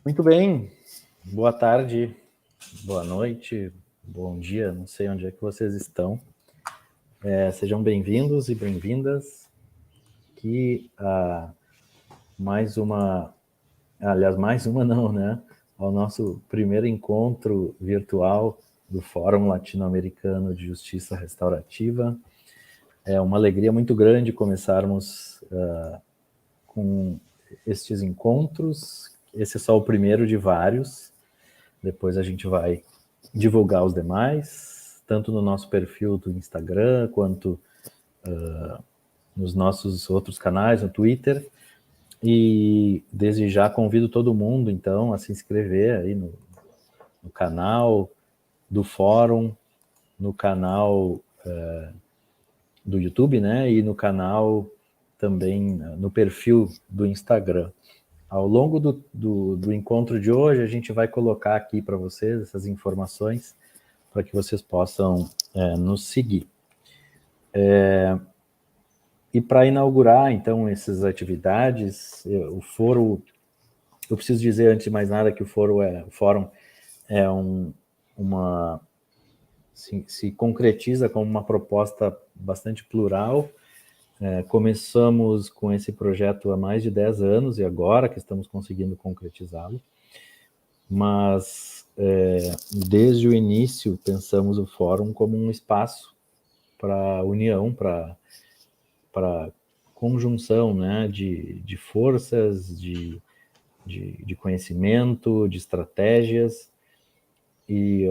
Muito bem, boa tarde, boa noite, bom dia, não sei onde é que vocês estão. Sejam bem-vindos e bem-vindas aqui a mais uma não, né? Ao nosso primeiro encontro virtual do Fórum Latino-Americano de Justiça Restaurativa. É uma alegria muito grande começarmos com estes encontros. Esse é só o primeiro de vários. Depois a gente vai divulgar os demais, tanto no nosso perfil do Instagram, quanto nos nossos outros canais, no Twitter. E desde já convido todo mundo, então, a se inscrever aí no canal do Fórum, no canal do YouTube, né? E no canal também, no perfil do Instagram. Ao longo do encontro de hoje, a gente vai colocar aqui para vocês essas informações para que vocês possam nos seguir. E para inaugurar, então, essas atividades, o fórum, eu preciso dizer, antes de mais nada, que o fórum é se concretiza como uma proposta bastante plural. Começamos com esse projeto há mais de 10 anos, e agora que estamos conseguindo concretizá-lo. Mas, desde o início, pensamos o fórum como um espaço para união, para conjunção, né, de forças, de conhecimento, de estratégias, e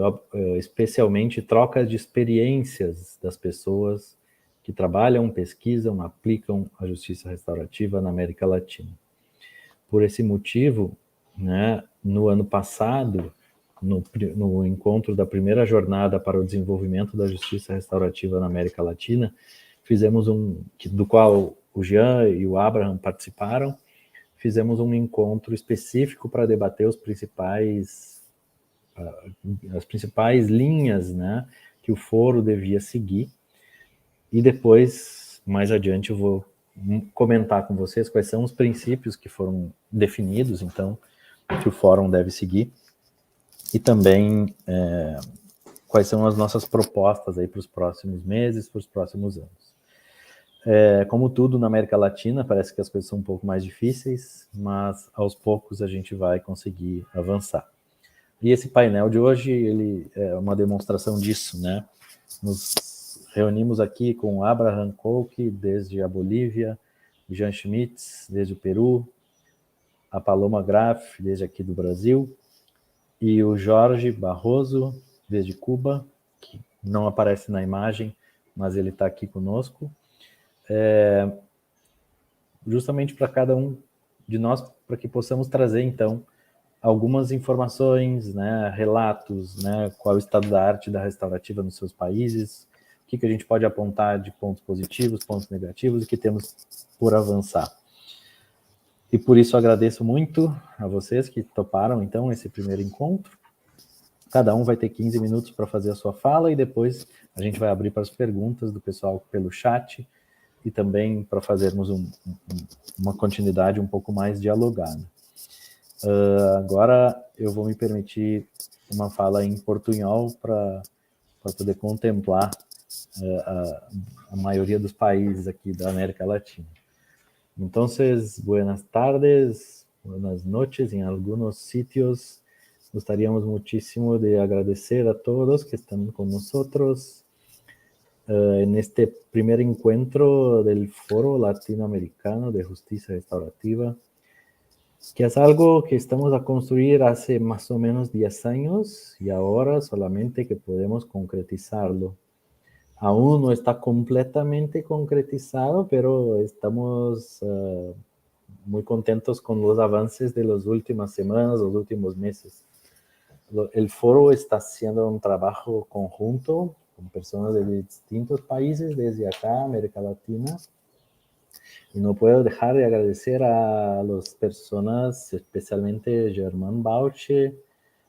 especialmente troca de experiências das pessoas que trabalham, pesquisam, aplicam a justiça restaurativa na América Latina. Por esse motivo, né, no ano passado, no encontro da primeira jornada para o desenvolvimento da justiça restaurativa na América Latina, fizemos do qual o Jean e o Abraham participaram, fizemos um encontro específico para debater as principais linhas, né, que o foro devia seguir. E depois, mais adiante, eu vou comentar com vocês quais são os princípios que foram definidos, então, que o fórum deve seguir, e também quais são as nossas propostas aí para os próximos meses, para os próximos anos. Como tudo na América Latina, parece que as coisas são um pouco mais difíceis, mas aos poucos a gente vai conseguir avançar. E esse painel de hoje, ele é uma demonstração disso, né? Nos reunimos aqui com Abraham Koch, desde a Bolívia, Jean Schmitz, desde o Peru, a Paloma Graf, desde aqui do Brasil, e o Jorge Barroso, desde Cuba, que não aparece na imagem, mas ele está aqui conosco, justamente para cada um de nós, para que possamos trazer, então, algumas informações, né, relatos, né, qual é o estado da arte da restaurativa nos seus países, o que a gente pode apontar de pontos positivos, pontos negativos, e que temos por avançar. E por isso agradeço muito a vocês que toparam, então, esse primeiro encontro. Cada um vai ter 15 minutos para fazer a sua fala, e depois a gente vai abrir para as perguntas do pessoal pelo chat, e também para fazermos uma continuidade um pouco mais dialogada. Agora eu vou me permitir uma fala em portunhol para poder contemplar a maioria dos países aqui da América Latina. Entonces, buenas tardes, buenas noches en algunos sitios. Gustaríamos muchísimo de agradecer a todos que están con nosotros en este primer encuentro del Foro Latinoamericano de Justicia Restaurativa, que es algo que estamos a construir hace más o menos 10 años y ahora solamente que podemos concretizarlo. Aún no está completamente concretizado, pero estamos muy contentos con los avances de las últimas semanas, los últimos meses. El foro está haciendo un trabajo conjunto con personas de distintos países, desde acá, América Latina. Y no puedo dejar de agradecer a las personas, especialmente Germán Bauche,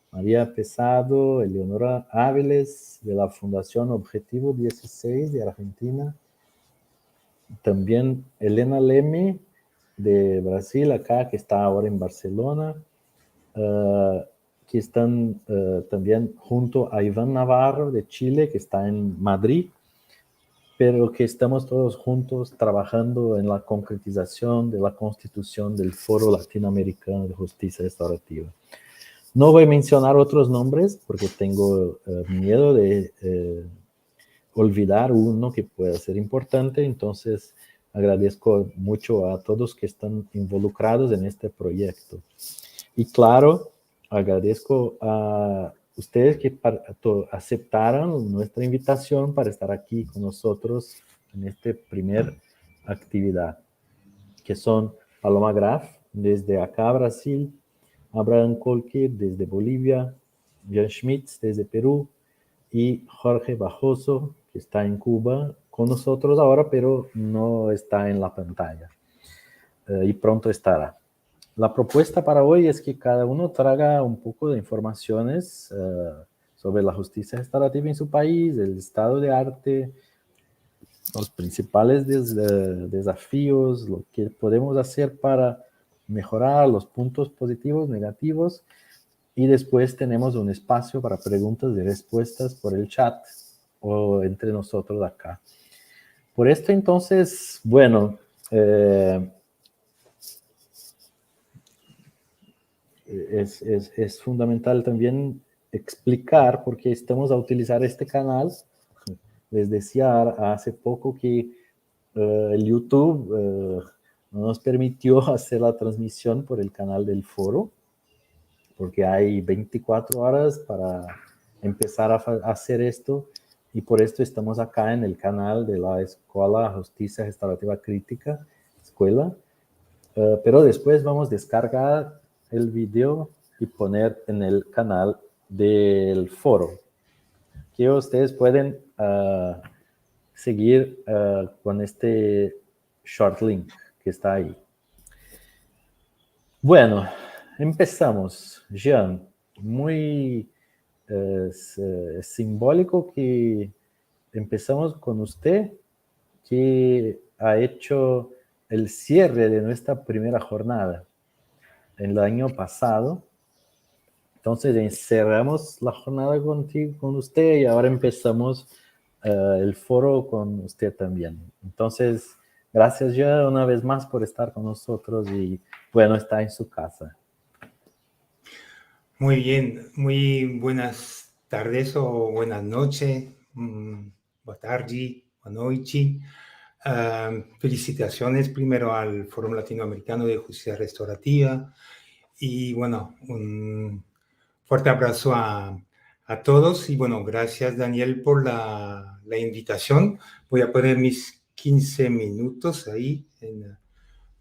María Pesado, Eleonora Áviles, de la Fundación Objetivo 16 de Argentina. También Elena Leme, de Brasil, acá, que está ahora en Barcelona. que están también junto a Iván Navarro de Chile, que está en Madrid, pero que estamos todos juntos trabajando en la concretización de la constitución del Foro Latinoamericano de Justicia Restaurativa. No voy a mencionar otros nombres porque tengo miedo de olvidar uno que pueda ser importante, entonces agradezco mucho a todos que están involucrados en este proyecto. Y claro, agradezco a ustedes que aceptaron nuestra invitación para estar aquí con nosotros en esta primera actividad, que son Paloma Graf, desde acá, Brasil, Abraham Colque, desde Bolivia, Jan Schmitz, desde Perú, y Jorge Bajoso, que está en Cuba con nosotros ahora, pero no está en la pantalla. Y pronto estará. La propuesta para hoy es que cada uno traiga un poco de informaciones sobre la justicia restaurativa en su país, el estado de arte, los principales desafíos, lo que podemos hacer para mejorar, los puntos positivos, negativos, y después tenemos un espacio para preguntas y respuestas por el chat o entre nosotros acá. Por esto, entonces, bueno, es fundamental también explicar por qué estamos a utilizar este canal. Les decía hace poco que el YouTube no nos permitió hacer la transmisión por el canal del foro, porque hay 24 horas para empezar a hacer esto, y por esto estamos acá en el canal de la Escuela Justicia Restaurativa Crítica, escuela, pero después vamos a descargar el video y poner en el canal del foro, que ustedes pueden seguir con este short link que está ahí. Bueno, empezamos. Jean, muy simbólico que empezamos con usted, que ha hecho el cierre de nuestra primera jornada en el año pasado. Entonces encerramos la jornada con usted y ahora empezamos el foro con usted también. Entonces, gracias ya una vez más por estar con nosotros y bueno, está en su casa. Muy bien, muy buenas tardes o buenas noches, buenas tardes, buenas noches. Felicitaciones primero al Foro Latinoamericano de Justicia Restaurativa y bueno, un fuerte abrazo a todos y bueno, gracias Daniel por la invitación. Voy a poner mis 15 minutos ahí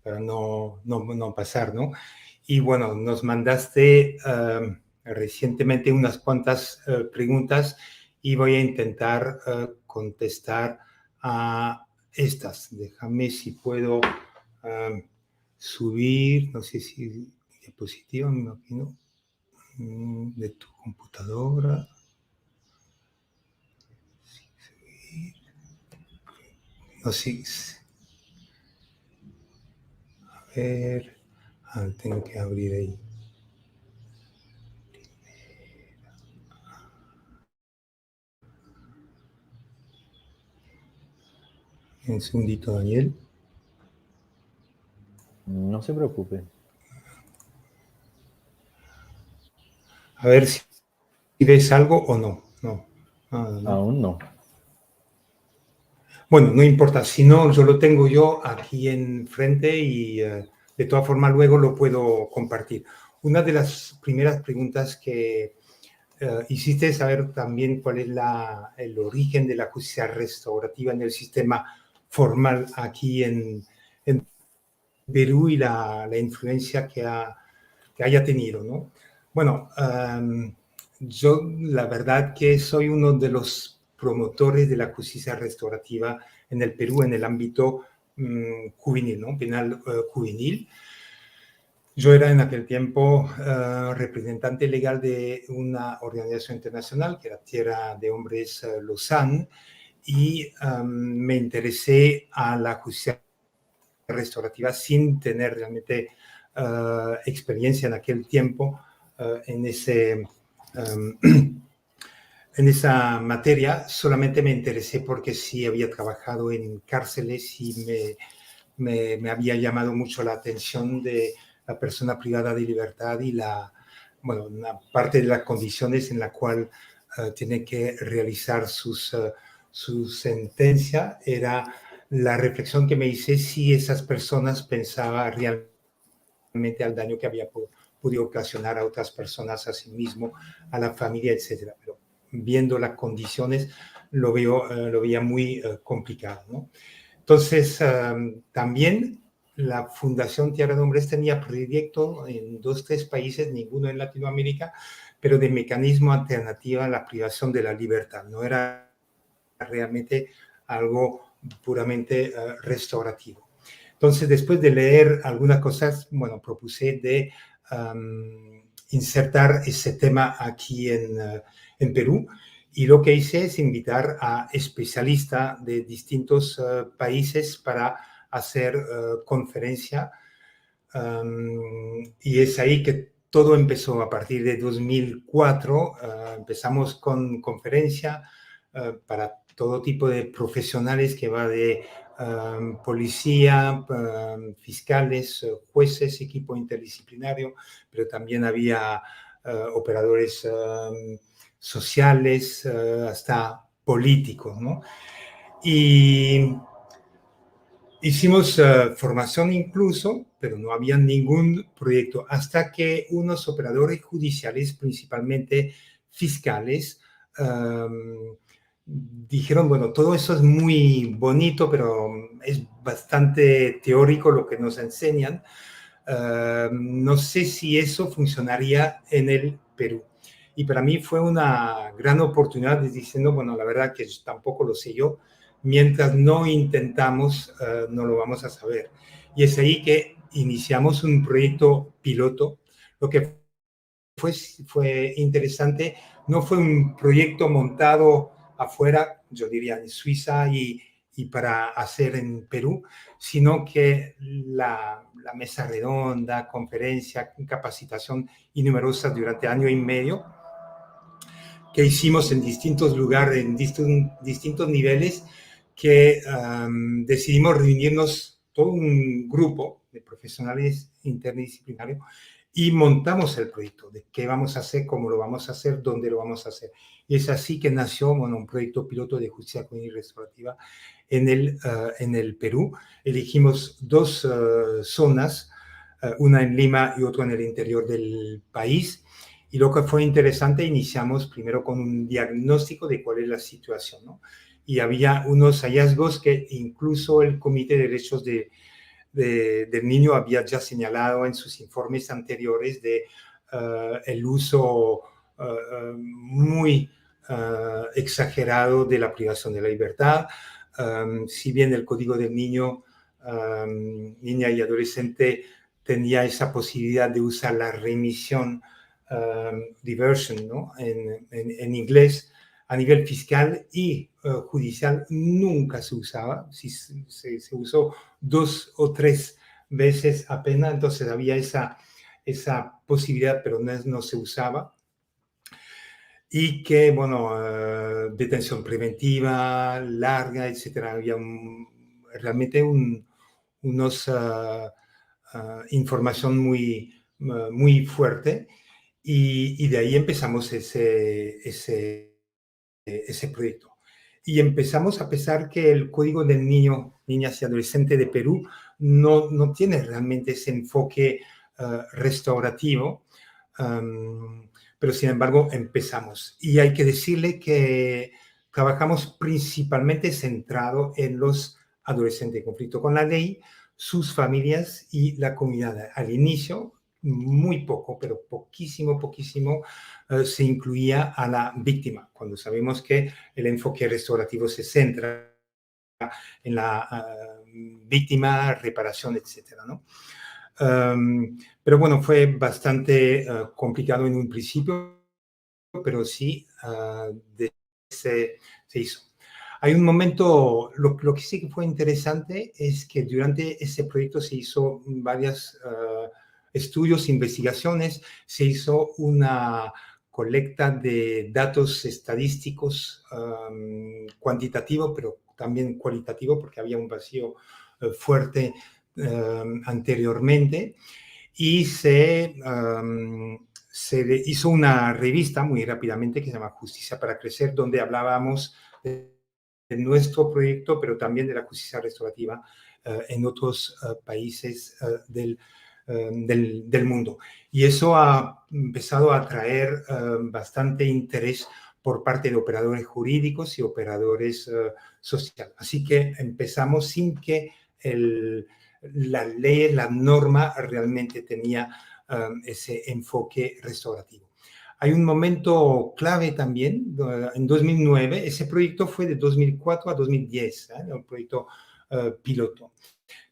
para no pasar, ¿no? Y bueno, nos mandaste recientemente unas cuantas preguntas y voy a intentar contestar a estas. Déjame si puedo subir, no sé si diapositiva, me imagino, de tu computadora. No sé. A ver, tengo que abrir ahí. Un segundito, Daniel. No se preocupe. A ver si ves algo o no. No. Aún no. Bueno, no importa. Si no, yo lo tengo yo aquí enfrente y de todas formas luego lo puedo compartir. Una de las primeras preguntas que hiciste es saber también cuál es el origen de la justicia restaurativa en el sistema formal aquí en Perú y la influencia que haya tenido, ¿no? Bueno, yo la verdad que soy uno de los promotores de la justicia restaurativa en el Perú en el ámbito juvenil, ¿no? Penal juvenil. Yo era en aquel tiempo representante legal de una organización internacional que era Tierra de Hombres Lausanne y me interesé a la justicia restaurativa sin tener realmente experiencia en aquel tiempo en esa materia. Solamente me interesé porque sí había trabajado en cárceles y me había llamado mucho la atención de la persona privada de libertad y una parte de las condiciones en la cual tiene que realizar su sentencia. Era la reflexión que me hice si esas personas pensaban realmente al daño que había podido ocasionar a otras personas, a sí mismo, a la familia, etc. Pero viendo las condiciones lo veía muy complicado, ¿no? Entonces, también la Fundación Tierra de Hombres tenía proyecto en 2 o 3 países, ninguno en Latinoamérica, pero de mecanismo alternativo a la privación de la libertad. No era realmente algo puramente restaurativo. Entonces, después de leer algunas cosas, propuse de insertar ese tema aquí en Perú. Y lo que hice es invitar a especialistas de distintos países para hacer conferencia. Y es ahí que todo empezó. A partir de 2004 empezamos con conferencia para todo tipo de profesionales, que va de policía, fiscales, jueces, equipo interdisciplinario, pero también había operadores sociales, hasta políticos, ¿no? Y hicimos formación incluso, pero no había ningún proyecto, hasta que unos operadores judiciales, principalmente fiscales, dijeron, bueno, todo eso es muy bonito, pero es bastante teórico lo que nos enseñan. No sé si eso funcionaría en el Perú. Y para mí fue una gran oportunidad, diciendo, bueno, la verdad que tampoco lo sé yo, mientras no intentamos, no lo vamos a saber. Y es ahí que iniciamos un proyecto piloto. Lo que fue interesante, no fue un proyecto montado afuera, yo diría en Suiza y para hacer en Perú, sino que la mesa redonda, conferencia, capacitación y numerosas durante año y medio, que hicimos en distintos lugares, en distintos niveles, que decidimos reunirnos todo un grupo de profesionales interdisciplinarios y montamos el proyecto de qué vamos a hacer, cómo lo vamos a hacer, dónde lo vamos a hacer. Y es así que nació un proyecto piloto de justicia común y restaurativa en el Perú. Elegimos 2 zonas, una en Lima y otra en el interior del país. Y lo que fue interesante, iniciamos primero con un diagnóstico de cuál es la situación, ¿no? Y había unos hallazgos que incluso el Comité de Derechos del Niño había ya señalado en sus informes anteriores de el uso muy exagerado de la privación de la libertad. Si bien el Código del Niño, niña y adolescente, tenía esa posibilidad de usar la remisión, diversion, ¿no? en inglés, a nivel fiscal y judicial nunca se usaba. Se usó 2 o 3 veces apenas, entonces había esa posibilidad, pero no se usaba. Y que, detención preventiva, larga, etcétera. Había realmente unos información muy fuerte. Y de ahí empezamos ese proyecto. Y empezamos, a pesar que el Código del Niño, Niñas y Adolescentes de Perú no tiene realmente ese enfoque restaurativo, pero sin embargo empezamos. Y hay que decirle que trabajamos principalmente centrado en los adolescentes en conflicto con la ley, sus familias y la comunidad. Al inicio, muy poco, pero poquísimo, se incluía a la víctima, cuando sabemos que el enfoque restaurativo se centra en la víctima, reparación, etcétera, ¿no? Pero bueno, fue bastante complicado en un principio, pero sí se hizo. Hay un momento, lo que sí que fue interesante es que durante ese proyecto se hizo varias estudios, investigaciones, se hizo una colecta de datos estadísticos cuantitativo, pero también cualitativo, porque había un vacío fuerte anteriormente, y se hizo una revista muy rápidamente que se llama Justicia para Crecer, donde hablábamos de nuestro proyecto, pero también de la justicia restaurativa en otros países del mundo. Y eso ha empezado a atraer bastante interés por parte de operadores jurídicos y operadores sociales. Así que empezamos sin que la ley, la norma realmente tenía ese enfoque restaurativo. Hay un momento clave también, en 2009, ese proyecto fue de 2004 a 2010, un proyecto piloto.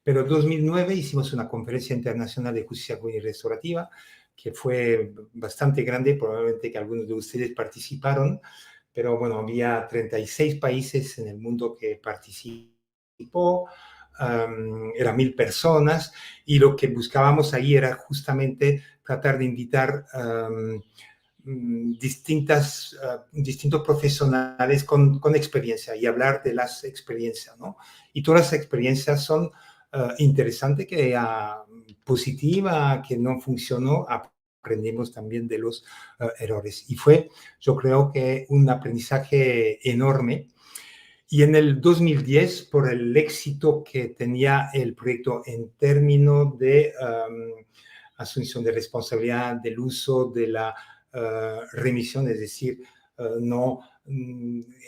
Pero en 2009 hicimos una conferencia internacional de justicia juvenil restaurativa, que fue bastante grande, probablemente que algunos de ustedes participaron, pero bueno, había 36 países en el mundo que participó, eran 1000 personas, y lo que buscábamos ahí era justamente tratar de invitar distintos profesionales con experiencia y hablar de las experiencias, ¿no? Y todas las experiencias son interesantes, que positiva, que no funcionó, aprendimos también de los errores. Y fue, yo creo que un aprendizaje enorme. Y en el 2010, por el éxito que tenía el proyecto en términos de asunción de responsabilidad, del uso de la remisión, es decir, no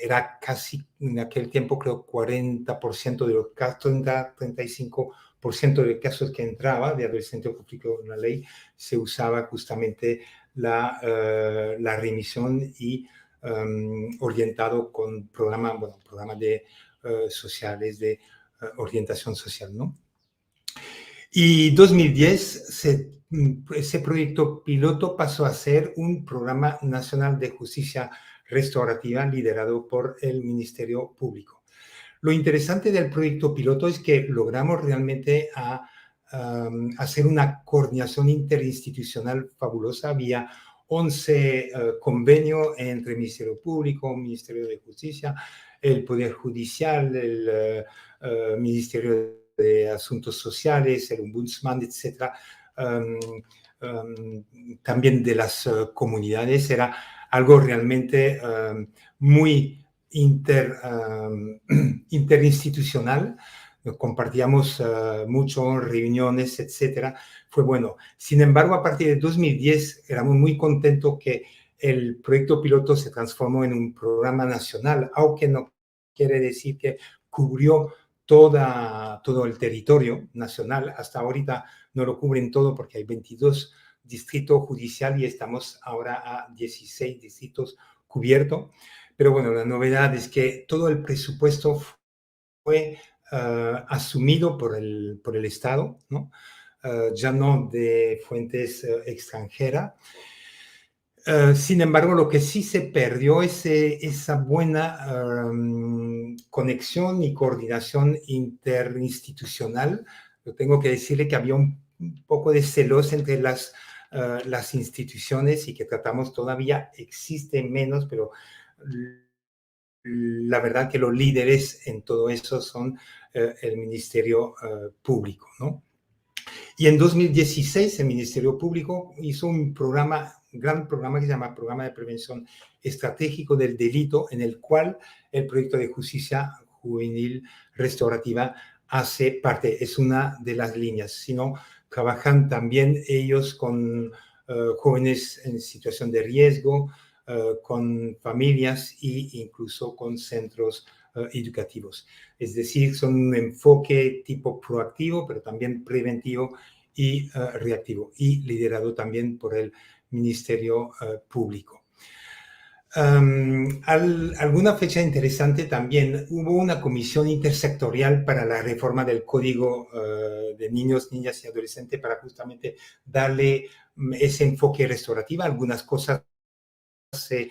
era casi en aquel tiempo, creo, 40% de los casos, 35% de los casos que entraba de adolescente conflicto con la ley, se usaba justamente la remisión y orientado con programas de sociales de orientación social, ¿no? Y 2010 ese proyecto piloto pasó a ser un programa nacional de justicia restaurativa liderado por el Ministerio Público. Lo interesante del proyecto piloto es que logramos realmente hacer una coordinación interinstitucional fabulosa. Había 11 convenios entre el Ministerio Público, Ministerio de Justicia, el Poder Judicial, el Ministerio de Asuntos Sociales, el Ombudsman, etc. También de las comunidades. Era algo realmente muy interinstitucional. Compartíamos mucho, reuniones, etcétera. Fue bueno. Sin embargo, a partir de 2010 éramos muy contentos que el proyecto piloto se transformó en un programa nacional, aunque no quiere decir que cubrió todo el territorio nacional. Hasta ahorita no lo cubren todo porque hay 22 distritos judiciales y estamos ahora a 16 distritos cubiertos. Pero bueno, la novedad es que todo el presupuesto fue asumido por el Estado, ¿no? Ya no de fuentes extranjeras. Sin embargo, lo que sí se perdió es esa buena conexión y coordinación interinstitucional. Yo tengo que decirle que había un poco de celos entre las instituciones y que tratamos todavía, existe menos, pero la verdad que los líderes en todo eso son el Ministerio Público, ¿no? Y en 2016 el Ministerio Público hizo un gran programa que se llama Programa de Prevención Estratégico del Delito, en el cual el proyecto de justicia juvenil restaurativa hace parte, es una de las líneas, sino trabajan también ellos con jóvenes en situación de riesgo, con familias e incluso con centros educativos. Es decir, son un enfoque tipo proactivo, pero también preventivo y reactivo, y liderado también por el Ministerio Público. Alguna fecha interesante también, hubo una comisión intersectorial para la reforma del Código de Niños, Niñas y Adolescentes para justamente darle ese enfoque restaurativo. Algunas cosas se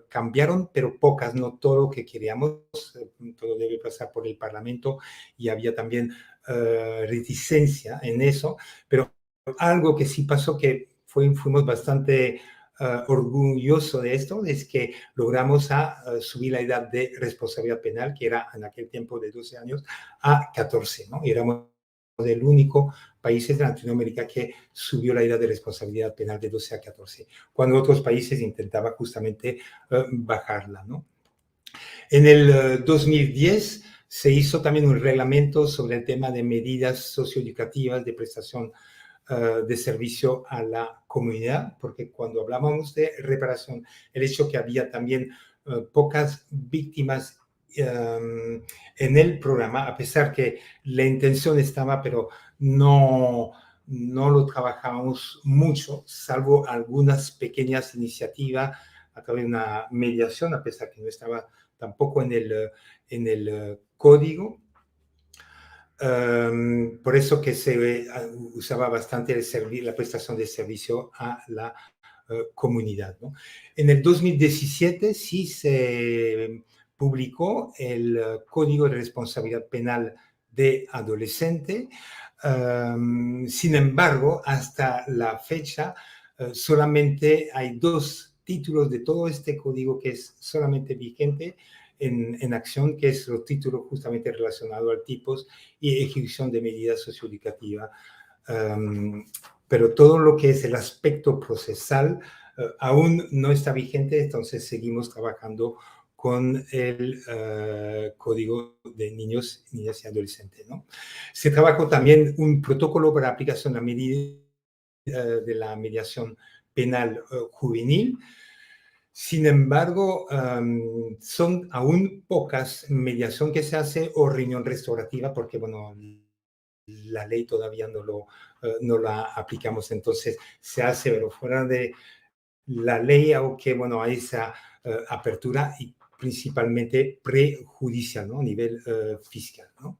cambiaron, pero pocas, no todo lo que queríamos, todo debe pasar por el Parlamento y había también reticencia en eso, pero algo que sí pasó, que fuimos bastante orgullosos de esto, es que logramos subir la edad de responsabilidad penal, que era en aquel tiempo de 12 años, a 14, ¿no? Y éramos el único país de Latinoamérica que subió la edad de responsabilidad penal de 12 a 14, cuando otros países intentaban justamente bajarla, ¿no? En el 2010 se hizo también un reglamento sobre el tema de medidas socioeducativas de prestación de servicio a la comunidad, porque cuando hablábamos de reparación, el hecho que había también pocas víctimas en el programa, a pesar que la intención estaba, pero no lo trabajábamos mucho, salvo algunas pequeñas iniciativas a través de una mediación, a pesar que no estaba tampoco en el código. Por eso que se usaba bastante la prestación de servicio a la comunidad, ¿no? En el 2017 sí se publicó el Código de Responsabilidad Penal de Adolescente. Sin embargo, hasta la fecha solamente hay 2 títulos de todo este código que es solamente vigente en acción, que es los títulos justamente relacionados a tipos y ejecución de medidas socioeducativas. Pero todo lo que es el aspecto procesal aún no está vigente, entonces seguimos trabajando con el Código de Niños, Niñas y Adolescentes, ¿no? Se trabajó también un protocolo para aplicación de la mediación penal juvenil. Sin embargo, son aún pocas mediación que se hace o reunión restaurativa, porque, bueno, la ley todavía no la aplicamos, entonces se hace, pero fuera de la ley, aunque, bueno, hay esa apertura y principalmente prejudicial, ¿no? A nivel fiscal, ¿no?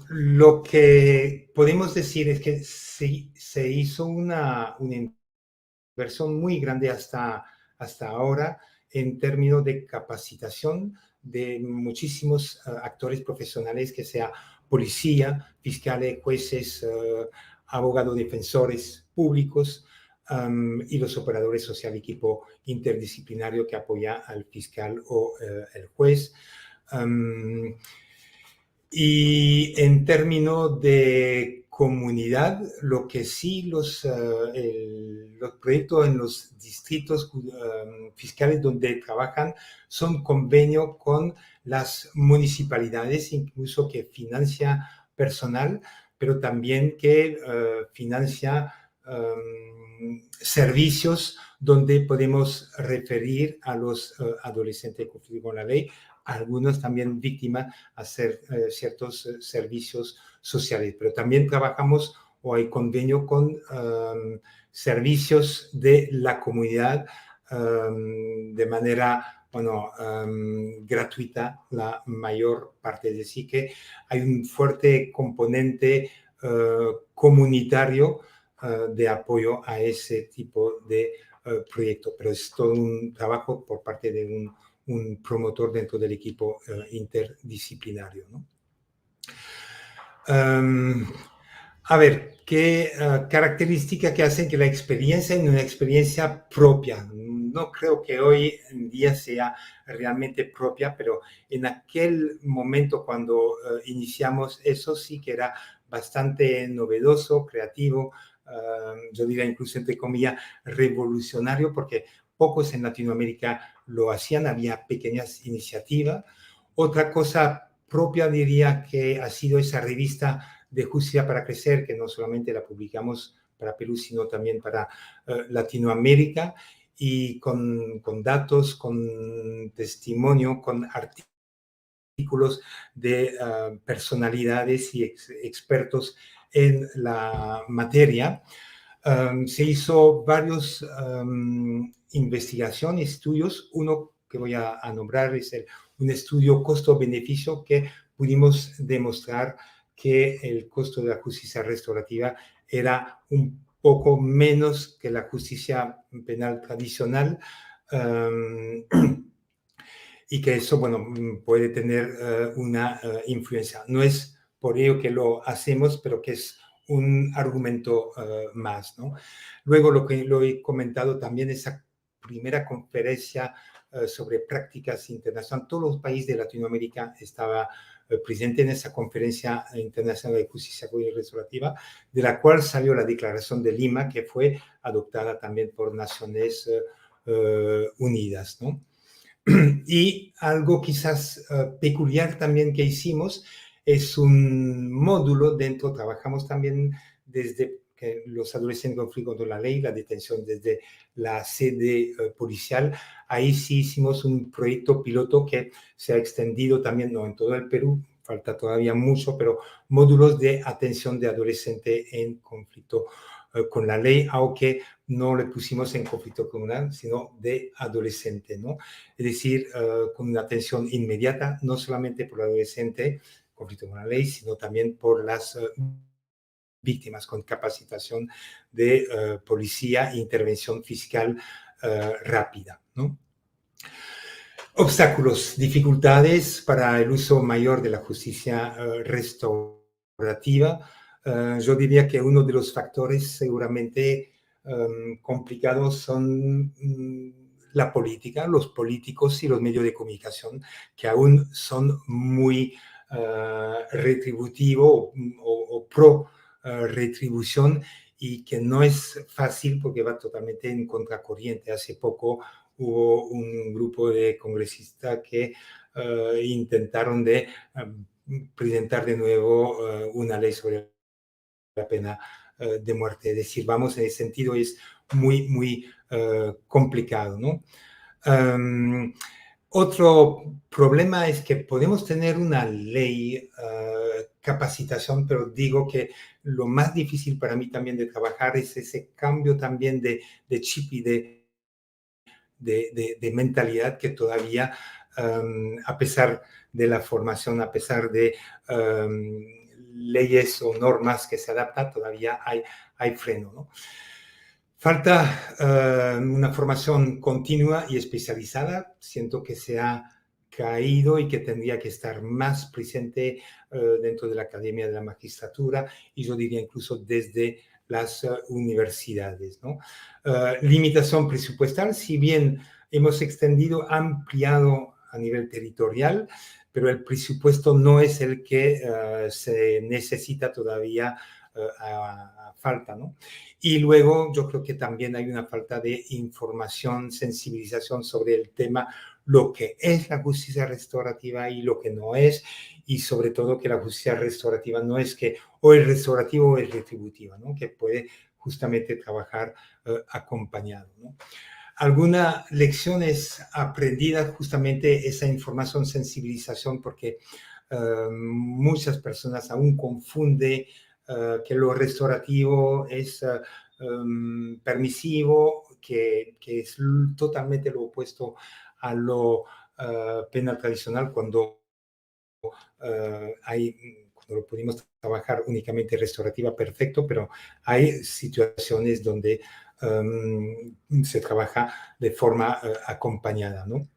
Lo que podemos decir es que se hizo una inversión muy grande hasta ahora en términos de capacitación de muchísimos actores profesionales, que sea policía, fiscales, jueces, abogados, defensores públicos y los operadores social, equipo interdisciplinario que apoya al fiscal o el juez. Y en términos de comunidad, lo que sí los proyectos en los distritos fiscales donde trabajan son convenios con las municipalidades, incluso que financia personal, pero también que financia servicios donde podemos referir a los adolescentes conflictos con la ley, algunos también víctimas, a hacer ciertos servicios sociales. Pero también trabajamos o hay convenio con servicios de la comunidad de manera, bueno, gratuita la mayor parte. Es decir, que hay un fuerte componente comunitario de apoyo a ese tipo de proyecto, pero es todo un trabajo por parte de un promotor dentro del equipo interdisciplinario, ¿no? A ver, ¿qué características que hacen que la experiencia es una experiencia propia? No creo que hoy en día sea realmente propia, pero en aquel momento cuando iniciamos eso sí que era bastante novedoso, creativo, yo diría incluso entre comillas revolucionario, porque pocos en Latinoamérica lo hacían, había pequeñas iniciativas. Otra cosa propia diría que ha sido esa revista de Justicia para Crecer, que no solamente la publicamos para Perú, sino también para Latinoamérica, y con datos, con testimonio, con artículos de personalidades y expertos en la materia. Se hizo varios investigaciones, estudios. Uno que voy a nombrar es un estudio costo-beneficio que pudimos demostrar que el costo de la justicia restaurativa era un poco menos que la justicia penal tradicional, y que eso, bueno, puede tener una influencia. No es por ello que lo hacemos, pero que es un argumento más, ¿no? Luego, lo que lo he comentado también, esa primera conferencia sobre prácticas internacionales, todos los países de Latinoamérica estaba presente en esa conferencia internacional de justicia restaurativa, de la cual salió la Declaración de Lima, que fue adoptada también por Naciones Unidas, ¿no? Y algo quizás peculiar también que hicimos es un módulo dentro, trabajamos también desde que los adolescentes en conflicto con la ley, la detención desde la sede policial. Ahí sí hicimos un proyecto piloto que se ha extendido también, no en todo el Perú, falta todavía mucho, pero módulos de atención de adolescente en conflicto con la ley, aunque no le pusimos en conflicto comunal, sino de adolescente, ¿no? Es decir, con una atención inmediata, no solamente por el adolescente, conflicto con la ley, sino también por las víctimas, con capacitación de policía e intervención fiscal rápida, ¿no? Obstáculos, dificultades para el uso mayor de la justicia restaurativa. Yo diría que uno de los factores seguramente complicados son la política, los políticos y los medios de comunicación, que aún son muy retributivos o pro retribución, y que no es fácil porque va totalmente en contracorriente. Hace poco hubo un grupo de congresistas que intentaron de presentar de nuevo una ley sobre la pena de muerte. Es decir, vamos, en ese sentido es muy, muy complicado, ¿no? Otro problema es que podemos tener una ley, capacitación, pero digo que lo más difícil para mí también de trabajar es ese cambio también de chip y de mentalidad que todavía, a pesar de la formación, a pesar de leyes o normas que se adaptan, todavía hay freno, ¿no? Falta una formación continua y especializada. Siento que se ha caído y que tendría que estar más presente dentro de la Academia de la Magistratura, y yo diría incluso desde las universidades, ¿no? Limitación presupuestal, si bien hemos extendido, ampliado a nivel territorial, pero el presupuesto no es el que se necesita todavía a falta, ¿no? Y luego yo creo que también hay una falta de información, sensibilización sobre el tema, lo que es la justicia restaurativa y lo que no es, y sobre todo que la justicia restaurativa no es que o es restaurativa o es retributiva, ¿no? Que puede justamente trabajar acompañado, ¿no? Algunas lecciones aprendidas, justamente esa información, sensibilización, porque muchas personas aún confunden que lo restaurativo es permisivo, que es totalmente lo opuesto a lo penal tradicional, cuando cuando lo pudimos trabajar únicamente restaurativa, perfecto, pero hay situaciones donde se trabaja de forma acompañada, ¿no?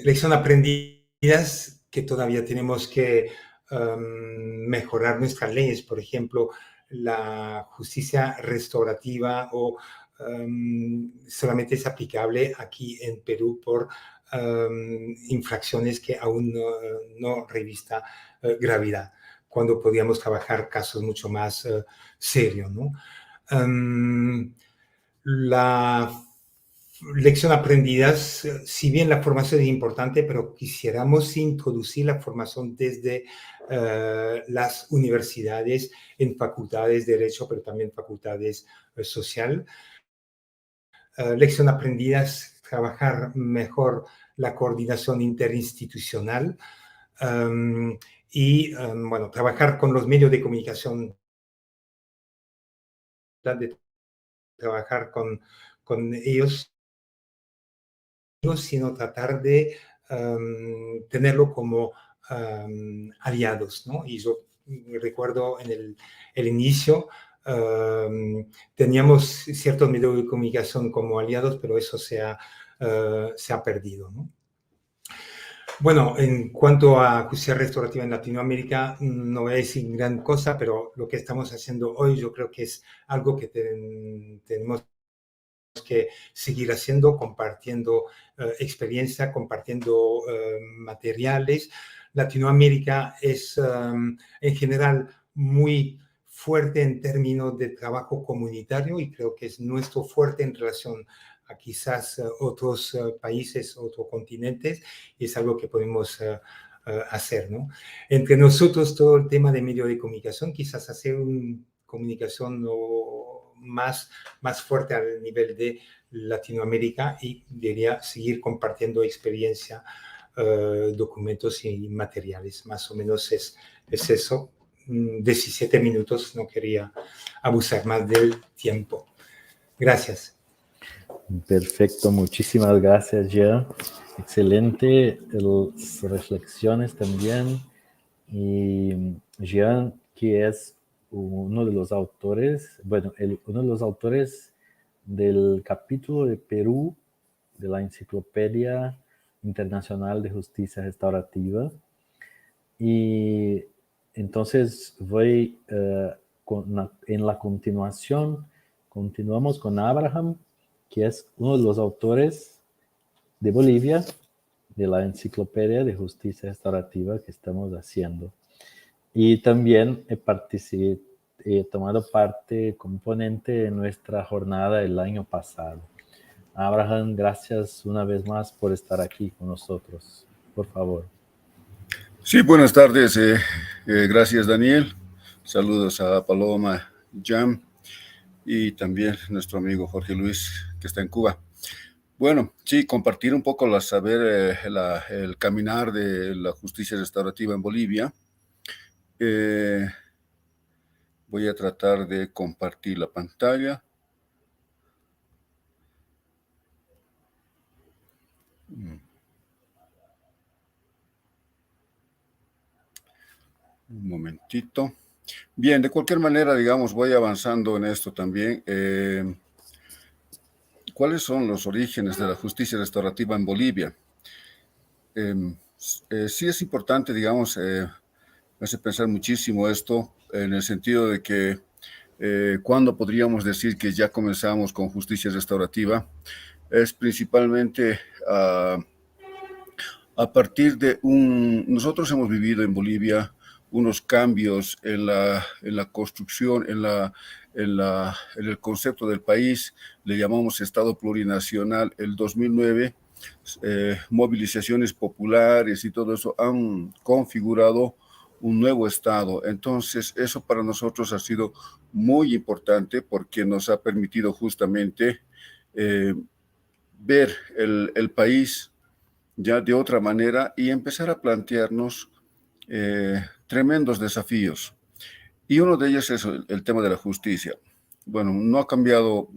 Lección aprendidas, que todavía tenemos que mejorar nuestras leyes, por ejemplo, la justicia restaurativa o solamente es aplicable aquí en Perú por infracciones que aún no revista gravedad, cuando podíamos trabajar casos mucho más serios, ¿no? La lección aprendida, si bien la formación es importante, pero quisiéramos introducir la formación desde las universidades, en facultades de Derecho, pero también facultades social. Lección aprendida, trabajar mejor la coordinación interinstitucional y, bueno, trabajar con los medios de comunicación, de trabajar con ellos, sino tratar de tenerlo como aliados, ¿no? Y yo recuerdo en el inicio teníamos ciertos medios de comunicación como aliados, pero eso se ha perdido, ¿no? Bueno, en cuanto a justicia restaurativa en Latinoamérica, no voy a decir gran cosa, pero lo que estamos haciendo hoy yo creo que es algo que tenemos que seguir haciendo, compartiendo experiencia, compartiendo materiales. Latinoamérica es en general muy fuerte en términos de trabajo comunitario y creo que es nuestro fuerte en relación a quizás otros países, otros continentes, y es algo que podemos hacer, ¿no? Entre nosotros todo el tema de medio de comunicación, quizás hacer una comunicación más fuerte al nivel de Latinoamérica y debería seguir compartiendo experiencia, documentos y materiales. Más o menos es eso. 17 minutos, no quería abusar más del tiempo. Gracias. Perfecto, muchísimas gracias, Jean. Excelente las reflexiones también. Y Jean, que es uno de los autores, bueno, uno de los autores del capítulo de Perú de la Enciclopedia Internacional de Justicia Restaurativa. Y entonces voy en la continuación, continuamos con Abraham, que es uno de los autores de Bolivia, de la Enciclopedia de Justicia Restaurativa que estamos haciendo. Y también he tomado parte componente en nuestra jornada el año pasado. Abraham, gracias una vez más por estar aquí con nosotros. Por favor. Sí, buenas tardes. Gracias, Daniel. Saludos a Paloma, Jam y también nuestro amigo Jorge Luis, que está en Cuba. Bueno, sí, compartir un poco el caminar de la justicia restaurativa en Bolivia. Voy a tratar de compartir la pantalla. Un momentito. Bien, de cualquier manera, digamos, voy avanzando en esto también. ¿Cuáles son los orígenes de la justicia restaurativa en Bolivia? Sí es importante, digamos, me hace pensar muchísimo esto, en el sentido de que ¿cuándo podríamos decir que ya comenzamos con justicia restaurativa? Es principalmente a partir de nosotros hemos vivido en Bolivia unos cambios en la construcción, en el concepto del país. Le llamamos Estado plurinacional. El 2009, movilizaciones populares y todo eso han configurado un nuevo Estado. Entonces, eso para nosotros ha sido muy importante porque nos ha permitido justamente ver el país ya de otra manera y empezar a plantearnos tremendos desafíos. Y uno de ellos es el tema de la justicia. Bueno, no ha cambiado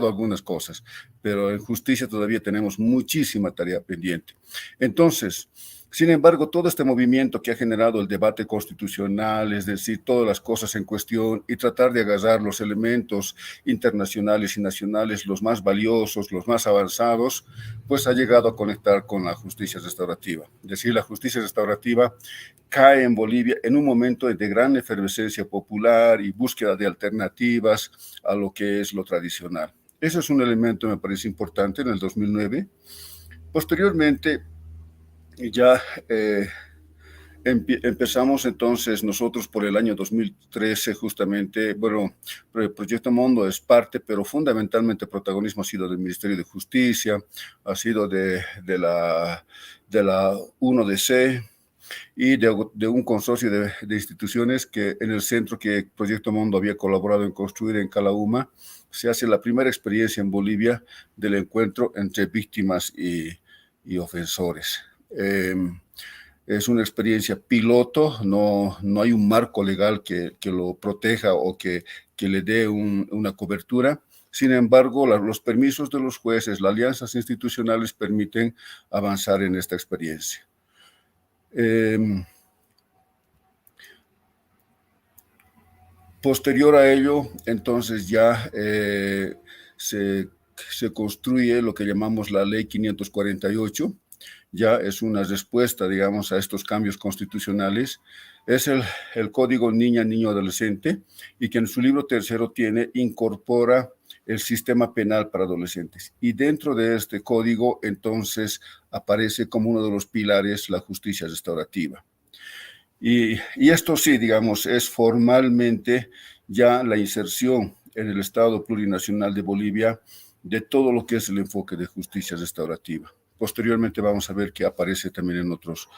algunas cosas, pero en justicia todavía tenemos muchísima tarea pendiente. Entonces, sin embargo, todo este movimiento que ha generado el debate constitucional, es decir, todas las cosas en cuestión y tratar de agarrar los elementos internacionales y nacionales, los más valiosos, los más avanzados, pues ha llegado a conectar con la justicia restaurativa. Es decir, la justicia restaurativa cae en Bolivia en un momento de gran efervescencia popular y búsqueda de alternativas a lo que es lo tradicional. Eso es un elemento, me parece importante, en el 2009. Posteriormente, ya empezamos entonces nosotros por el año 2013 justamente, bueno, el Proyecto Mundo es parte, pero fundamentalmente el protagonismo ha sido del Ministerio de Justicia, ha sido de la 1DC, y de un consorcio de instituciones que en el centro que Proyecto Mundo había colaborado en construir en Calauma, se hace la primera experiencia en Bolivia del encuentro entre víctimas y ofensores. Es una experiencia piloto, no hay un marco legal que lo proteja o que le dé una cobertura. Sin embargo, los permisos de los jueces, las alianzas institucionales permiten avanzar en esta experiencia. Posterior a ello, entonces ya se construye lo que llamamos la Ley 548, ya es una respuesta, digamos, a estos cambios constitucionales, es el Código Niña, Niño, Adolescente, y que en su libro tercero incorpora el sistema penal para adolescentes. Y dentro de este código, entonces, aparece como uno de los pilares la justicia restaurativa. Y esto sí, digamos, es formalmente ya la inserción en el Estado plurinacional de Bolivia de todo lo que es el enfoque de justicia restaurativa. Posteriormente vamos a ver que aparece también en otros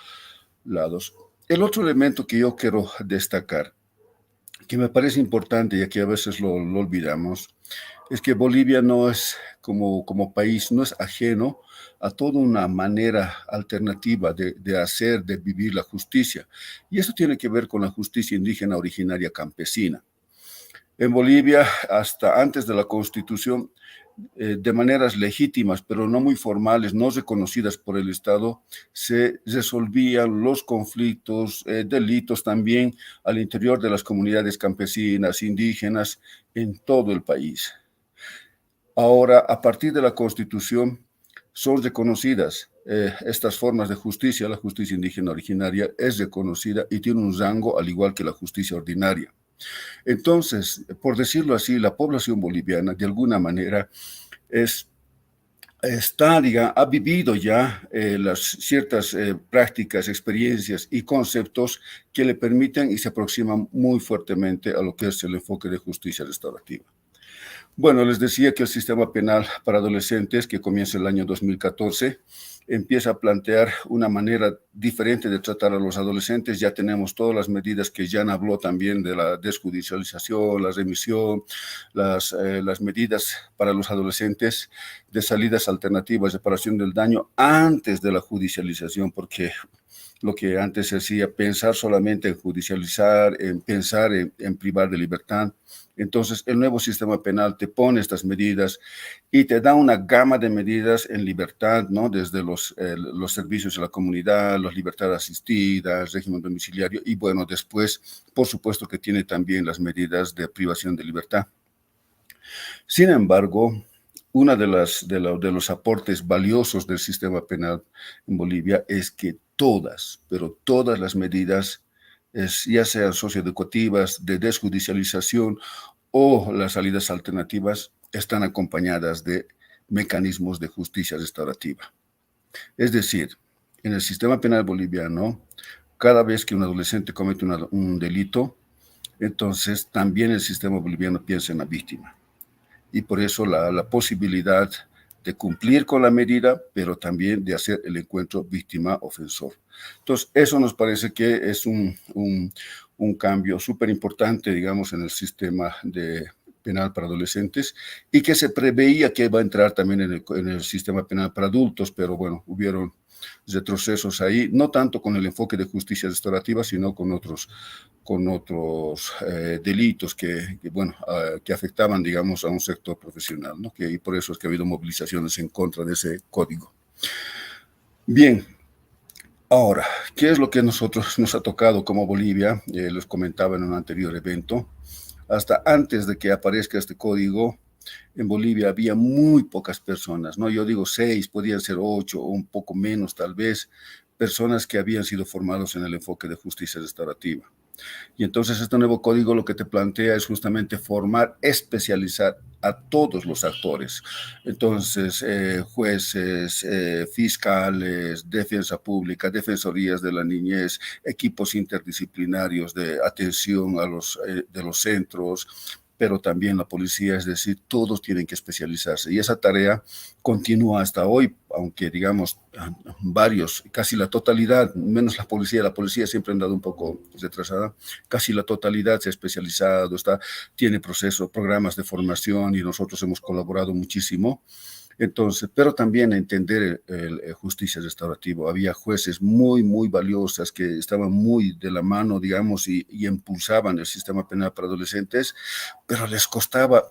lados. El otro elemento que yo quiero destacar, que me parece importante y aquí a veces lo olvidamos, es que Bolivia no es, como país, no es ajeno a toda una manera alternativa de hacer, de vivir la justicia. Y eso tiene que ver con la justicia indígena originaria campesina. En Bolivia, hasta antes de la Constitución, de maneras legítimas, pero no muy formales, no reconocidas por el Estado, se resolvían los conflictos, delitos también al interior de las comunidades campesinas, indígenas, en todo el país. Ahora, a partir de la Constitución, son reconocidas estas formas de justicia. La justicia indígena originaria es reconocida y tiene un rango al igual que la justicia ordinaria. Entonces, por decirlo así, la población boliviana, de alguna manera, ha vivido ya las ciertas prácticas, experiencias y conceptos que le permiten y se aproximan muy fuertemente a lo que es el enfoque de justicia restaurativa. Bueno, les decía que el sistema penal para adolescentes, que comienza el año 2014, empieza a plantear una manera diferente de tratar a los adolescentes. Ya tenemos todas las medidas que Jan habló también de la desjudicialización, la remisión, las medidas para los adolescentes de salidas alternativas, reparación del daño antes de la judicialización, porque lo que antes se hacía, pensar solamente en judicializar, en pensar en privar de libertad. Entonces, el nuevo sistema penal te pone estas medidas y te da una gama de medidas en libertad, ¿no? Desde los servicios a la comunidad, las libertades asistidas, régimen domiciliario y, bueno, después, por supuesto que tiene también las medidas de privación de libertad. Sin embargo, uno de los aportes valiosos del sistema penal en Bolivia es que todas, pero todas las medidas, ya sean socioeducativas, de desjudicialización o las salidas alternativas, están acompañadas de mecanismos de justicia restaurativa. Es decir, en el sistema penal boliviano, cada vez que un adolescente comete un delito, entonces también el sistema boliviano piensa en la víctima. Y por eso la posibilidad de cumplir con la medida, pero también de hacer el encuentro víctima-ofensor. Entonces, eso nos parece que es un cambio súper importante, digamos, en el sistema penal para adolescentes y que se preveía que iba a entrar también en el sistema penal para adultos, pero bueno, hubieron retrocesos ahí, no tanto con el enfoque de justicia restaurativa, sino con otros delitos que afectaban, digamos, a un sector profesional, ¿no? Y por eso es que ha habido movilizaciones en contra de ese código. Bien, ahora, ¿qué es lo que nos ha tocado como Bolivia? Les comentaba en un anterior evento. Hasta antes de que aparezca este código, en Bolivia había muy pocas personas, ¿no? Yo digo 6, podían ser 8 o un poco menos tal vez, personas que habían sido formados en el enfoque de justicia restaurativa. Y entonces este nuevo código lo que te plantea es justamente formar, especializar a todos los actores. Entonces, jueces, fiscales, defensa pública, defensorías de la niñez, equipos interdisciplinarios de atención de los centros, pero también la policía, es decir, todos tienen que especializarse. Y esa tarea continúa hasta hoy, aunque digamos varios, casi la totalidad, menos la policía siempre ha andado un poco retrasada, casi la totalidad se ha especializado, tiene programas de formación y nosotros hemos colaborado muchísimo. Entonces, pero también entender el justicia restaurativa. Había jueces muy, muy valiosas que estaban muy de la mano, digamos, y impulsaban el sistema penal para adolescentes, pero les costaba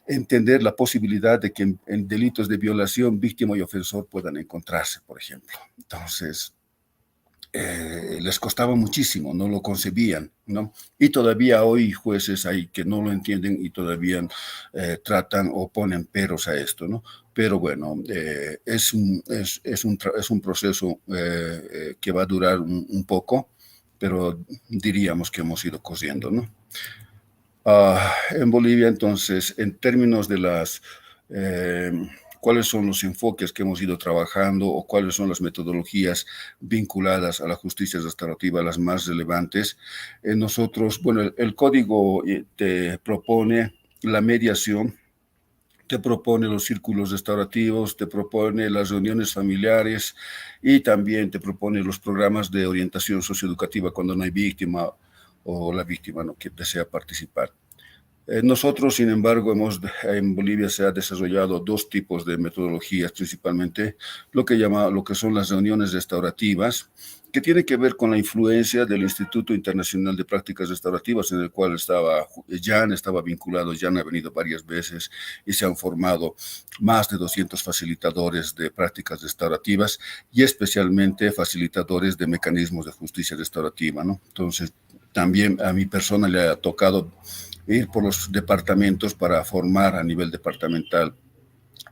entender la posibilidad de que en delitos de violación, víctima y ofensor puedan encontrarse, por ejemplo. Entonces, les costaba muchísimo, no lo concebían, ¿no? Y todavía hoy jueces hay que no lo entienden y todavía tratan o ponen peros a esto, ¿no? pero bueno, es un proceso que va a durar un poco, pero diríamos que hemos ido cosiendo, ¿no? En Bolivia, entonces, en términos de cuáles son los enfoques que hemos ido trabajando o cuáles son las metodologías vinculadas a la justicia restaurativa, las más relevantes, nosotros, bueno, el código te propone la mediación, te propone los círculos restaurativos, te propone las reuniones familiares y también te propone los programas de orientación socioeducativa cuando no hay víctima o la víctima no desea participar. Nosotros, sin embargo, en Bolivia se ha desarrollado dos tipos de metodologías, principalmente lo que son las reuniones restaurativas, que tiene que ver con la influencia del Instituto Internacional de Prácticas Restaurativas, en el cual Jan estaba vinculado. Jan ha venido varias veces y se han formado más de 200 facilitadores de prácticas restaurativas y especialmente facilitadores de mecanismos de justicia restaurativa, ¿no? Entonces, también a mi persona le ha tocado ir por los departamentos para formar a nivel departamental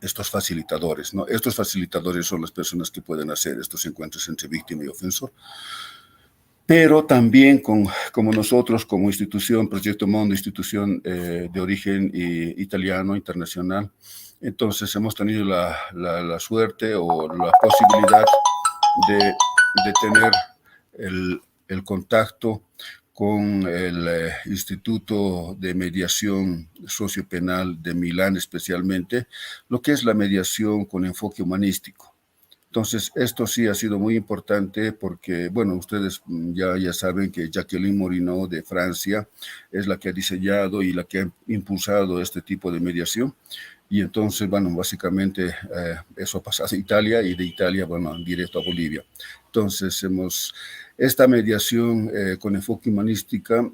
estos facilitadores, ¿no? Estos facilitadores son las personas que pueden hacer estos encuentros entre víctima y ofensor. Pero también como nosotros, como institución, Proyecto Mondo, institución de origen italiano, internacional, entonces hemos tenido la suerte o la posibilidad de tener el contacto con el Instituto de Mediación Sociopenal de Milán, especialmente, lo que es la mediación con enfoque humanístico. Entonces, esto sí ha sido muy importante porque, bueno, ustedes ya saben que Jacqueline Morinot de Francia es la que ha diseñado y la que ha impulsado este tipo de mediación. Y entonces, bueno, básicamente eso ha pasado a Italia y de Italia, bueno, directo a Bolivia. Entonces, esta mediación con enfoque humanística,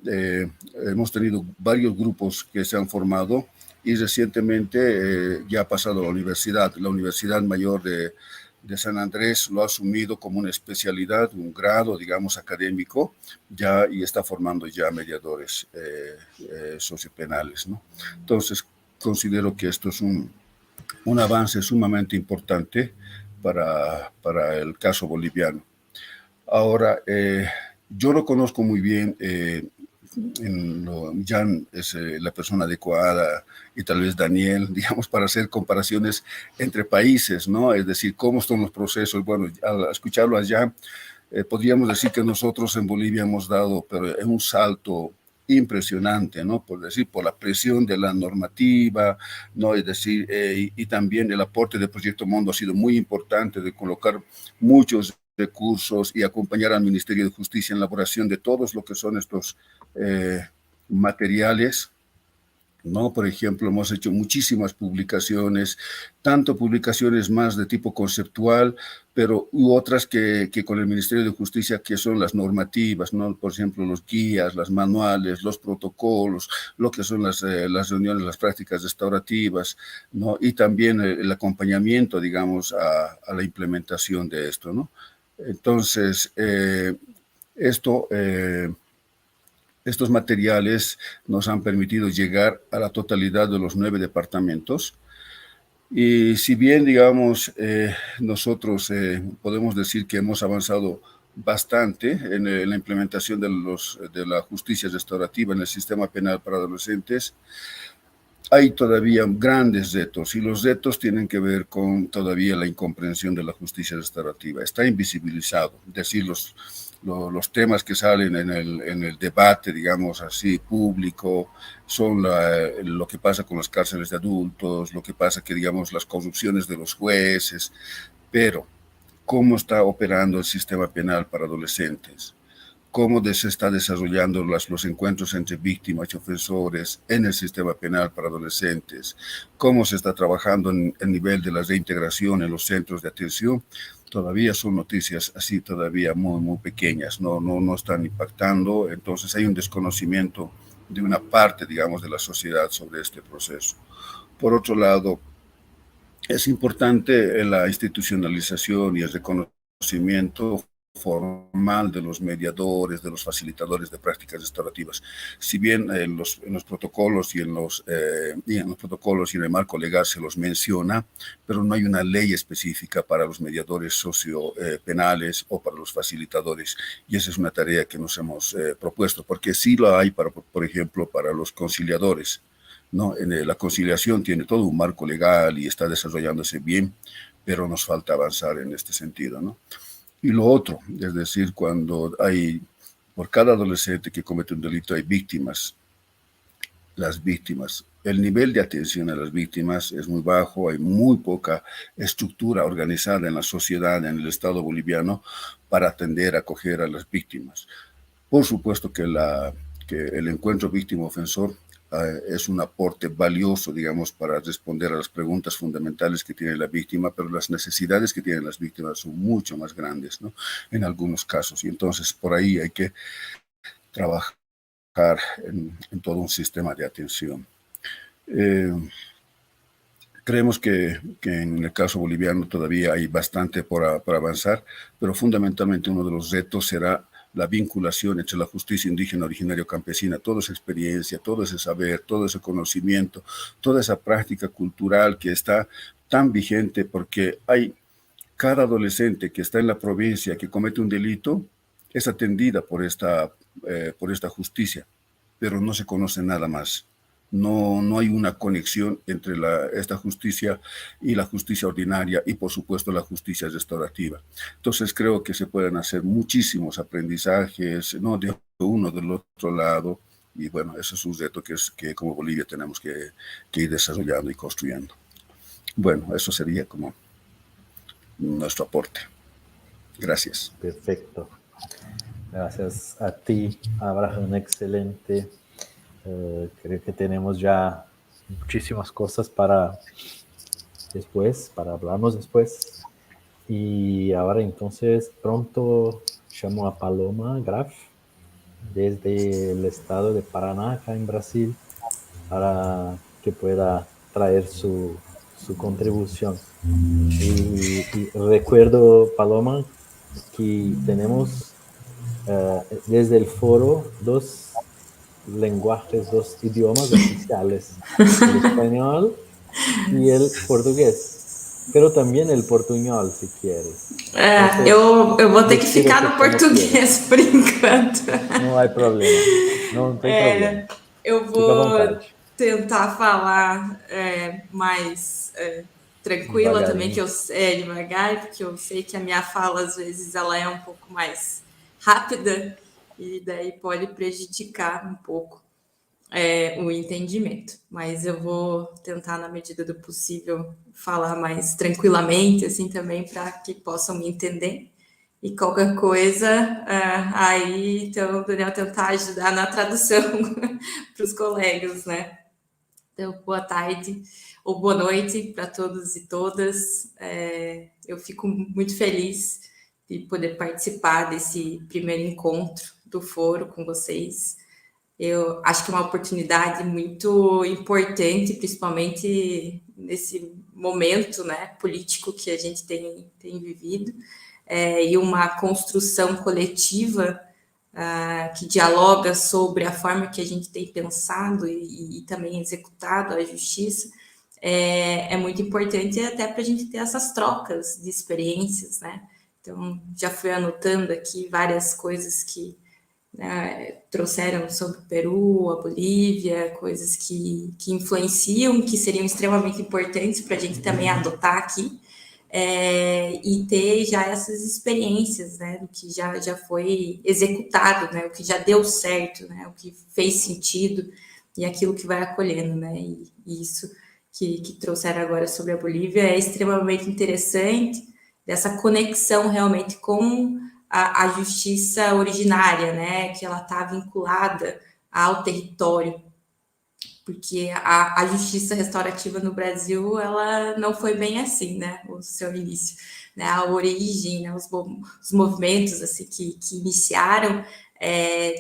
hemos tenido varios grupos que se han formado y recientemente ya ha pasado a la Universidad Mayor de San Andrés lo ha asumido como una especialidad, un grado, digamos, académico, ya y está formando ya mediadores sociopenales, ¿no? Entonces, considero que esto es un avance sumamente importante para el caso boliviano. Ahora, yo lo conozco muy bien, Jan es la persona adecuada y tal vez Daniel, digamos, para hacer comparaciones entre países, ¿no? Es decir, cómo son los procesos. Bueno, al escucharlo a Jan, podríamos decir que nosotros en Bolivia hemos dado pero un salto impresionante, ¿no? Por decir, por la presión de la normativa, ¿no? Es decir, y también el aporte del Proyecto Mondo ha sido muy importante de colocar muchos recursos y acompañar al Ministerio de Justicia en la elaboración de todos lo que son estos materiales, ¿no? Por ejemplo, hemos hecho muchísimas publicaciones, tanto publicaciones más de tipo conceptual, pero otras que con el Ministerio de Justicia, que son las normativas, ¿no? Por ejemplo, los guías, las manuales, los protocolos, lo que son las reuniones, las prácticas restaurativas, ¿no? Y también el acompañamiento, digamos, a la implementación de esto, ¿no? Entonces, estos materiales nos han permitido llegar a la totalidad de los 9 departamentos. Y si bien, digamos, nosotros podemos decir que hemos avanzado bastante en la implementación de la justicia restaurativa en el sistema penal para adolescentes, hay todavía grandes retos, y los retos tienen que ver con todavía la incomprensión de la justicia restaurativa. Está invisibilizado, es decir, los temas que salen en el debate, digamos así, público, son lo que pasa con las cárceles de adultos, lo que pasa que, digamos, las corrupciones de los jueces, pero ¿cómo está operando el sistema penal para adolescentes? Cómo se está desarrollando los encuentros entre víctimas y ofensores en el sistema penal para adolescentes, cómo se está trabajando en el nivel de la reintegración en los centros de atención. Todavía son noticias así todavía muy, muy pequeñas, no están impactando, entonces hay un desconocimiento de una parte, digamos, de la sociedad sobre este proceso. Por otro lado, es importante la institucionalización y el reconocimiento formal de los mediadores, de los facilitadores de prácticas restaurativas. Si bien en los protocolos y en los protocolos y en el marco legal se los menciona, pero no hay una ley específica para los mediadores sociopenales o para los facilitadores. Y esa es una tarea que nos hemos propuesto, porque sí lo hay, por ejemplo, para los conciliadores, ¿no? La conciliación tiene todo un marco legal y está desarrollándose bien, pero nos falta avanzar en este sentido, ¿no? Y lo otro, es decir, cuando por cada adolescente que comete un delito hay víctimas. Las víctimas, el nivel de atención a las víctimas es muy bajo, hay muy poca estructura organizada en la sociedad, en el Estado boliviano, para atender, acoger a las víctimas. Por supuesto que el encuentro víctima-ofensor es un aporte valioso, digamos, para responder a las preguntas fundamentales que tiene la víctima, pero las necesidades que tienen las víctimas son mucho más grandes, ¿no? En algunos casos. Y entonces por ahí hay que trabajar en todo un sistema de atención. Creemos que en el caso boliviano todavía hay bastante por avanzar, pero fundamentalmente uno de los retos será la vinculación entre la justicia indígena, originaria o campesina, toda esa experiencia, todo ese saber, todo ese conocimiento, toda esa práctica cultural que está tan vigente, porque cada adolescente que está en la provincia que comete un delito es atendida por esta justicia, pero no se conoce nada más. No hay una conexión entre esta justicia y la justicia ordinaria y, por supuesto, la justicia restaurativa. Entonces, creo que se pueden hacer muchísimos aprendizajes, ¿no? De uno del otro lado, y bueno, eso es un reto que como Bolivia tenemos que ir desarrollando y construyendo. Bueno, eso sería como nuestro aporte. Gracias. Perfecto. Gracias a ti, Abraham, excelente. Creo que tenemos ya muchísimas cosas para hablarnos después. Y ahora entonces pronto llamo a Paloma Graf desde el estado de Paraná, acá en Brasil, para que pueda traer su contribución. Y recuerdo, Paloma, que tenemos desde el foro dos idiomas oficiales, el español y el portugués, pero também el portunhol, se quieres. Eu vou ter que ficar no português por enquanto. Não há problema, não tem problema. Eu vou tentar falar mais tranquila também, que eu devagar, porque eu sei que a minha fala às vezes ela é um pouco mais rápida e daí pode prejudicar um pouco o entendimento. Mas eu vou tentar, na medida do possível, falar mais tranquilamente, assim, também, para que possam me entender. E qualquer coisa, aí, então, o Daniel tentar ajudar na tradução para os colegas, né? Então, boa tarde ou boa noite para todos e todas. Eu fico muito feliz de poder participar desse primeiro encontro do foro com vocês. Eu acho que é uma oportunidade muito importante, principalmente nesse momento, né, político que a gente tem vivido, e uma construção coletiva que dialoga sobre a forma que a gente tem pensado e também executado a justiça, é muito importante até para a gente ter essas trocas de experiências, né? Então, já fui anotando aqui várias coisas que trouxeram sobre o Peru, a Bolívia, coisas que influenciam, que seriam extremamente importantes para a gente também adotar aqui, e ter já essas experiências, né, do que já foi executado, né, o que já deu certo, né, o que fez sentido e aquilo que vai acolhendo, né, e isso que trouxeram agora sobre a Bolívia é extremamente interessante, dessa conexão realmente com a justiça originária, né, que ela está vinculada ao território, porque a justiça restaurativa no Brasil, ela não foi bem assim, né, o seu início, né, a origem, né, os movimentos assim, que iniciaram,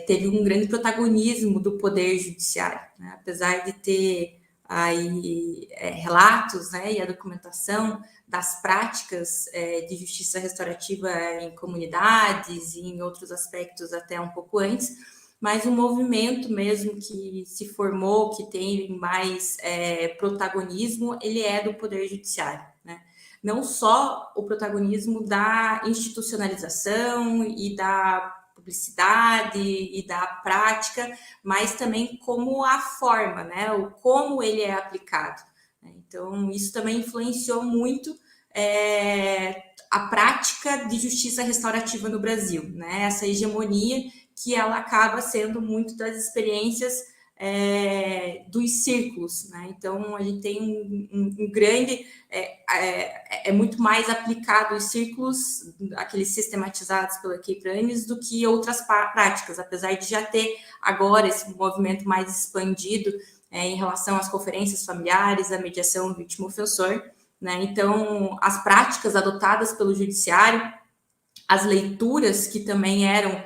teve um grande protagonismo do poder judiciário, né, apesar de ter aí relatos, né, e a documentação das práticas de justiça restaurativa em comunidades e em outros aspectos até um pouco antes, mas o movimento mesmo que se formou, que tem mais protagonismo, ele é do Poder Judiciário, né? Não só o protagonismo da institucionalização e da publicidade e da prática, mas também como a forma, né? O como ele é aplicado. Então, isso também influenciou muito a prática de justiça restaurativa no Brasil, né? Essa hegemonia que ela acaba sendo muito das experiências dos círculos, né? Então, a gente tem um grande... É muito mais aplicado os círculos, aqueles sistematizados pela Kay Pranes, do que outras práticas, apesar de já ter agora esse movimento mais expandido em relação às conferências familiares, à mediação vítima-ofensor, né? Então, as práticas adotadas pelo judiciário, as leituras que também eram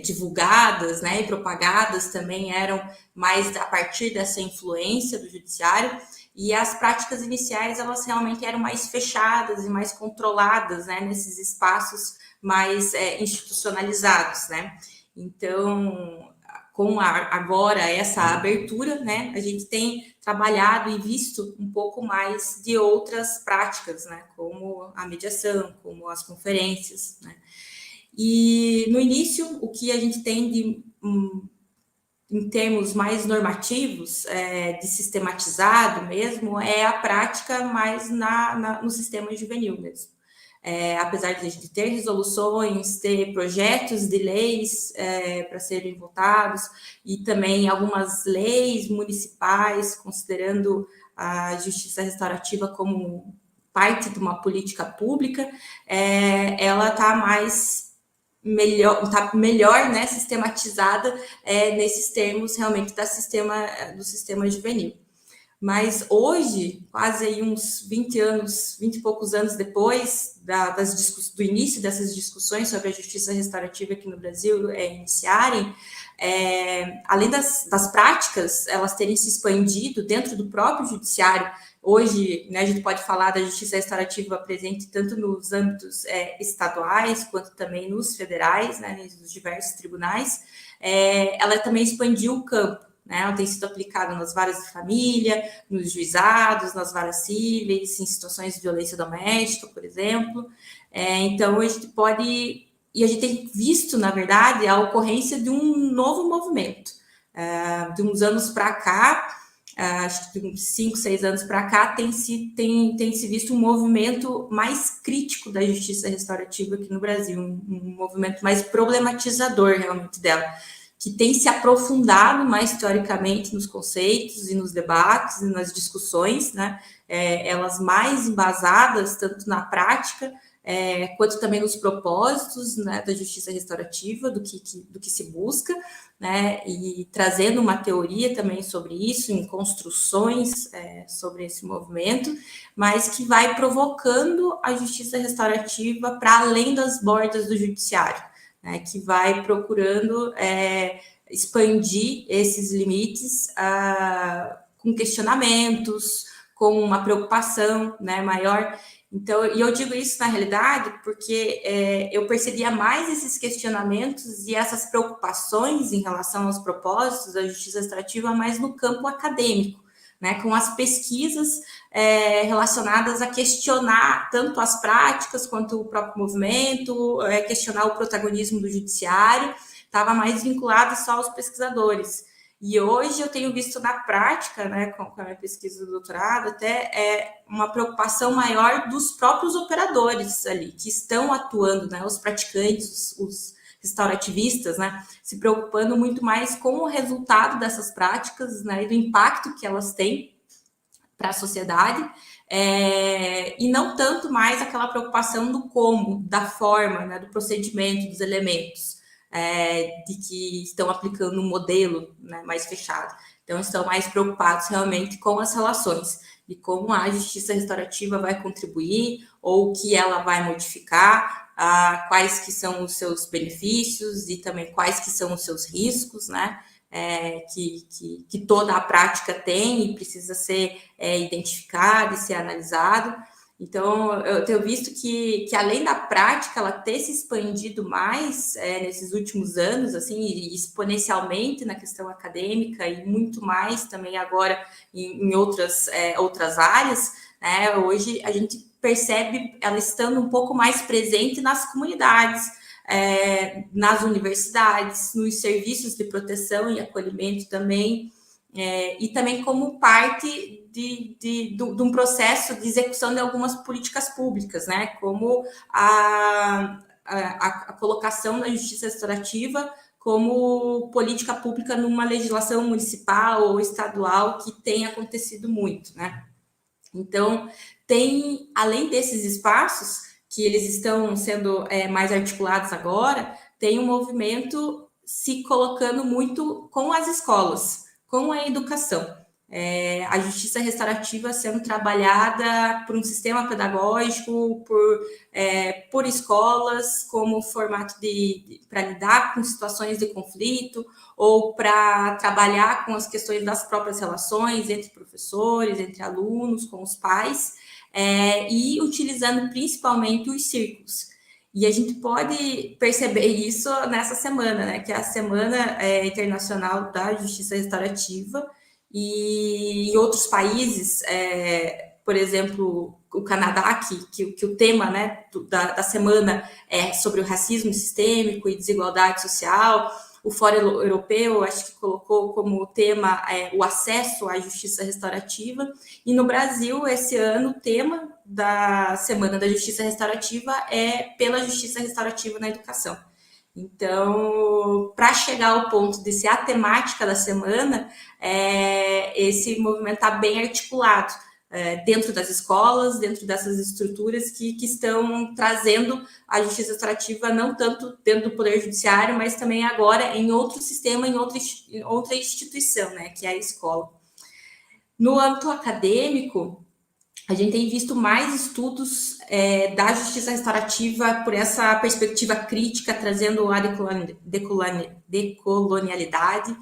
divulgadas, né, e propagadas também eram mais a partir dessa influência do judiciário, e as práticas iniciais, elas realmente eram mais fechadas e mais controladas, né, nesses espaços mais institucionalizados, né. Então, com agora essa abertura, né, a gente tem trabalhado e visto um pouco mais de outras práticas, né, como a mediação, como as conferências, né. E no início, o que a gente tem de, em termos mais normativos, de sistematizado mesmo, é a prática mais no sistema juvenil mesmo. Apesar de a gente ter resoluções, ter projetos de leis para serem votados, e também algumas leis municipais, considerando a justiça restaurativa como parte de uma política pública, ela está melhor, né, sistematizada nesses termos realmente do sistema juvenil. Mas hoje, quase aí uns 20 e poucos anos depois do início dessas discussões sobre a justiça restaurativa aqui no Brasil iniciarem, além das práticas, elas terem se expandido dentro do próprio judiciário. Hoje, né, a gente pode falar da justiça restaurativa presente tanto nos âmbitos estaduais, quanto também nos federais, né, nos diversos tribunais. Ela também expandiu o campo, né? Ela tem sido aplicada nas varas de família, nos juizados, nas varas cíveis, em situações de violência doméstica, por exemplo. Então, a gente pode... E a gente tem visto, na verdade, a ocorrência de um novo movimento. De uns anos para cá, acho que de uns 5, 6 anos para cá, tem se visto um movimento mais crítico da justiça restaurativa aqui no Brasil, um movimento mais problematizador, realmente, dela, que tem se aprofundado mais teoricamente nos conceitos e nos debates e nas discussões, né? Elas mais embasadas tanto na prática quanto também nos propósitos, né, da justiça restaurativa, do que se busca, né? E trazendo uma teoria também sobre isso, em construções sobre esse movimento, mas que vai provocando a justiça restaurativa para além das bordas do judiciário, né, que vai procurando expandir esses limites com questionamentos, com uma preocupação, né, maior. Então, e eu digo isso na realidade porque eu percebia mais esses questionamentos e essas preocupações em relação aos propósitos da justiça restaurativa mais no campo acadêmico, né, com as pesquisas relacionadas a questionar tanto as práticas quanto o próprio movimento, questionar o protagonismo do judiciário, estava mais vinculado só aos pesquisadores. E hoje eu tenho visto na prática, né, com a minha pesquisa do doutorado, até uma preocupação maior dos próprios operadores ali, que estão atuando, né, os praticantes, os restaurativistas, né, se preocupando muito mais com o resultado dessas práticas, né, e do impacto que elas têm para a sociedade, e não tanto mais aquela preocupação do como, da forma, né, do procedimento, dos elementos, de que estão aplicando um modelo, né, mais fechado. Então, estão mais preocupados realmente com as relações e como a justiça restaurativa vai contribuir ou o que ela vai modificar, quais que são os seus benefícios e também quais que são os seus riscos, né, que toda a prática tem e precisa ser identificado e ser analisado. Então, eu tenho visto que além da prática, ela ter se expandido mais nesses últimos anos, assim, exponencialmente na questão acadêmica e muito mais também agora em outras áreas, né? Hoje a gente percebe ela estando um pouco mais presente nas comunidades, nas universidades, nos serviços de proteção e acolhimento também, e também como parte de um processo de execução de algumas políticas públicas, né? Como a colocação da justiça restaurativa como política pública numa legislação municipal ou estadual que tem acontecido muito, né? Então, tem, além desses espaços, que eles estão sendo mais articulados agora, tem um movimento se colocando muito com as escolas, com a educação. A justiça restaurativa sendo trabalhada por um sistema pedagógico, por escolas, como formato para lidar com situações de conflito, ou para trabalhar com as questões das próprias relações entre professores, entre alunos, com os pais, e utilizando principalmente os círculos. E a gente pode perceber isso nessa semana, né, que é a Semana Internacional da Justiça Restaurativa, e em outros países, por exemplo, o Canadá, que o tema, né, da semana é sobre o racismo sistêmico e desigualdade social. O Fórum Europeu, acho que colocou como tema o acesso à justiça restaurativa. E no Brasil, esse ano, o tema da Semana da Justiça Restaurativa é pela justiça restaurativa na educação. Então, para chegar ao ponto de ser a temática da semana, esse movimento está bem articulado dentro das escolas, dentro dessas estruturas que estão trazendo a justiça restaurativa não tanto dentro do Poder Judiciário, mas também agora em outro sistema, em outra instituição, né, que é a escola. No âmbito acadêmico, a gente tem visto mais estudos da justiça restaurativa por essa perspectiva crítica, trazendo a decolonialidade,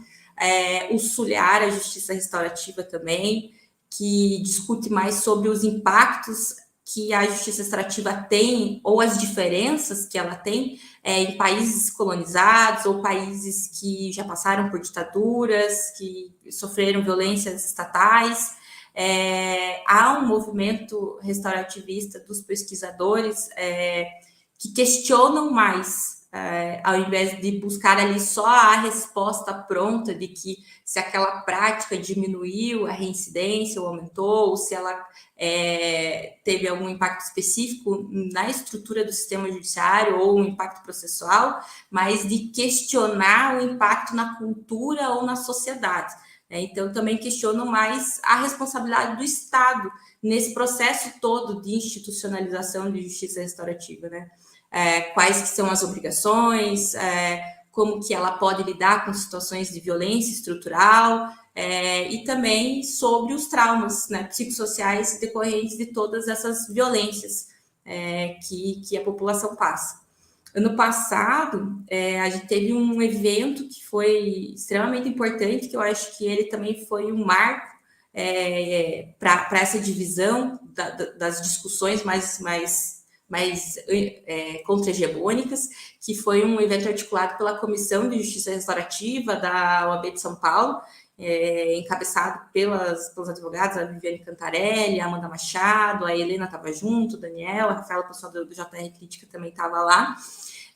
o Sulhar, a justiça restaurativa também, que discute mais sobre os impactos que a justiça restaurativa tem, ou as diferenças que ela tem em países colonizados, ou países que já passaram por ditaduras, que sofreram violências estatais. Há um movimento restaurativista dos pesquisadores que questionam mais, ao invés de buscar ali só a resposta pronta de que se aquela prática diminuiu, a reincidência ou aumentou, ou se ela teve algum impacto específico na estrutura do sistema judiciário ou um impacto processual, mas de questionar o impacto na cultura ou na sociedade. Então, também questiono mais a responsabilidade do Estado nesse processo todo de institucionalização de justiça restaurativa, né? Quais que são as obrigações, como que ela pode lidar com situações de violência estrutural, e também sobre os traumas, né, psicossociais decorrentes de todas essas violências que a população passa. Ano passado, a gente teve um evento que foi extremamente importante, que eu acho que ele também foi um marco para essa divisão das discussões mais contra-hegemônicas, que foi um evento articulado pela Comissão de Justiça Restaurativa da OAB de São Paulo, encabeçado pelos advogados, a Viviane Cantarelli, a Amanda Machado, a Helena estava junto, a Daniela, a Rafaela, pessoal do JR Crítica também estava lá.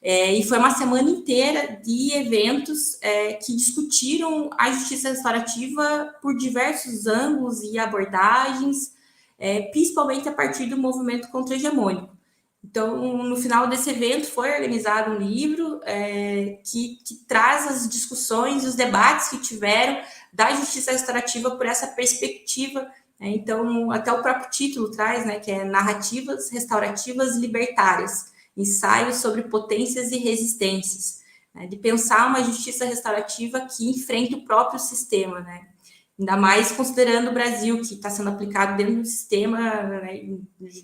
E foi uma semana inteira de eventos que discutiram a justiça restaurativa por diversos ângulos e abordagens, principalmente a partir do movimento contra-hegemônico. Então, no final desse evento, foi organizado um livro que traz as discussões, os debates que tiveram da justiça restaurativa por essa perspectiva. Então, até o próprio título traz, né, que é Narrativas Restaurativas Libertárias, ensaios sobre potências e resistências, né, de pensar uma justiça restaurativa que enfrenta o próprio sistema, né? Ainda mais considerando o Brasil, que está sendo aplicado dentro do sistema, né,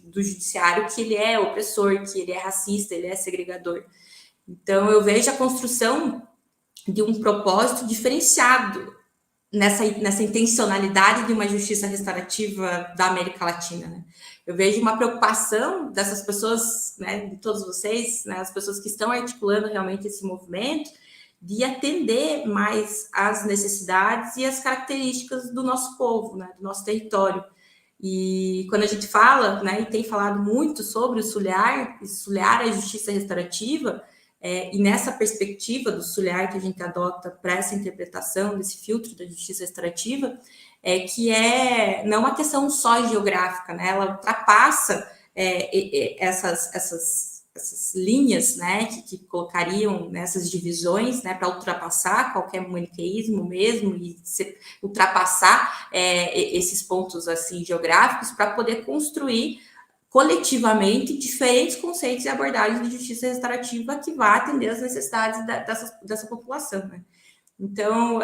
do judiciário, que ele é opressor, que ele é racista, ele é segregador. Então, eu vejo a construção de um propósito diferenciado nessa intencionalidade de uma justiça restaurativa da América Latina, né? Eu vejo uma preocupação dessas pessoas, né, de todos vocês, né, as pessoas que estão articulando realmente esse movimento, de atender mais às necessidades e às características do nosso povo, né, do nosso território. E quando a gente fala, né, e tem falado muito sobre o sulhar a justiça restaurativa, e nessa perspectiva do sulhar que a gente adota para essa interpretação desse filtro da justiça restaurativa, que é não uma questão só geográfica, né? Ela ultrapassa essas linhas, né, que colocariam nessas divisões, né, para ultrapassar qualquer maniqueísmo mesmo e ultrapassar esses pontos assim geográficos para poder construir coletivamente diferentes conceitos e abordagens de justiça restaurativa que vá atender às necessidades dessa população, né? Então,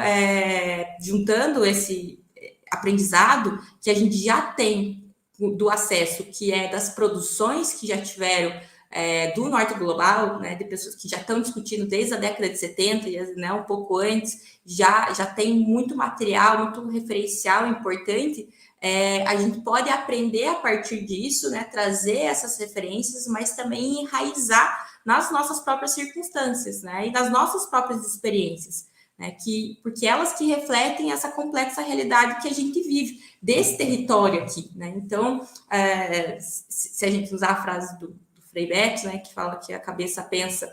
juntando esse aprendizado que a gente já tem do acesso, que é das produções que já tiveram do norte global, né, de pessoas que já estão discutindo desde a década de 70, né, um pouco antes, já tem muito material, muito referencial importante. A gente pode aprender a partir disso, né, trazer essas referências, mas também enraizar nas nossas próprias circunstâncias, né, e nas nossas próprias experiências, né, porque elas que refletem essa complexa realidade que a gente vive desse território aqui, né. Então, se a gente usar a frase do Frei Betto, né, que fala que a cabeça pensa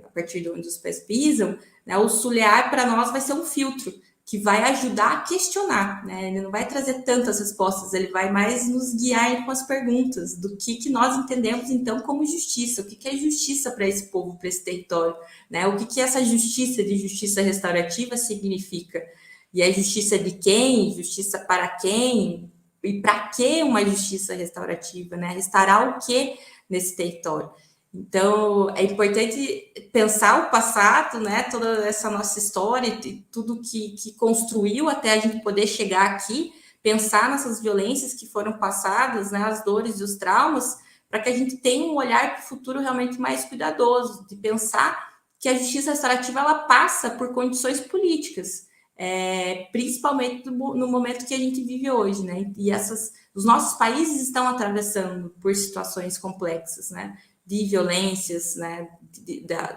a partir de onde os pés pisam, né, o sulhar para nós vai ser um filtro que vai ajudar a questionar, né? Ele não vai trazer tantas respostas, ele vai mais nos guiar com as perguntas do que nós entendemos, então, como justiça. O que é justiça para esse povo, para esse território, né? O que essa justiça de justiça restaurativa significa? E é justiça de quem? Justiça para quem? E para que uma justiça restaurativa, né? Restaurar o que nesse território? Então, é importante pensar o passado, né, toda essa nossa história, tudo que construiu até a gente poder chegar aqui, pensar nessas violências que foram passadas, né, as dores e os traumas, para que a gente tenha um olhar para o futuro realmente mais cuidadoso, de pensar que a justiça restaurativa ela passa por condições políticas, principalmente no momento que a gente vive hoje, né, e os nossos países estão atravessando por situações complexas, né, de violências, né,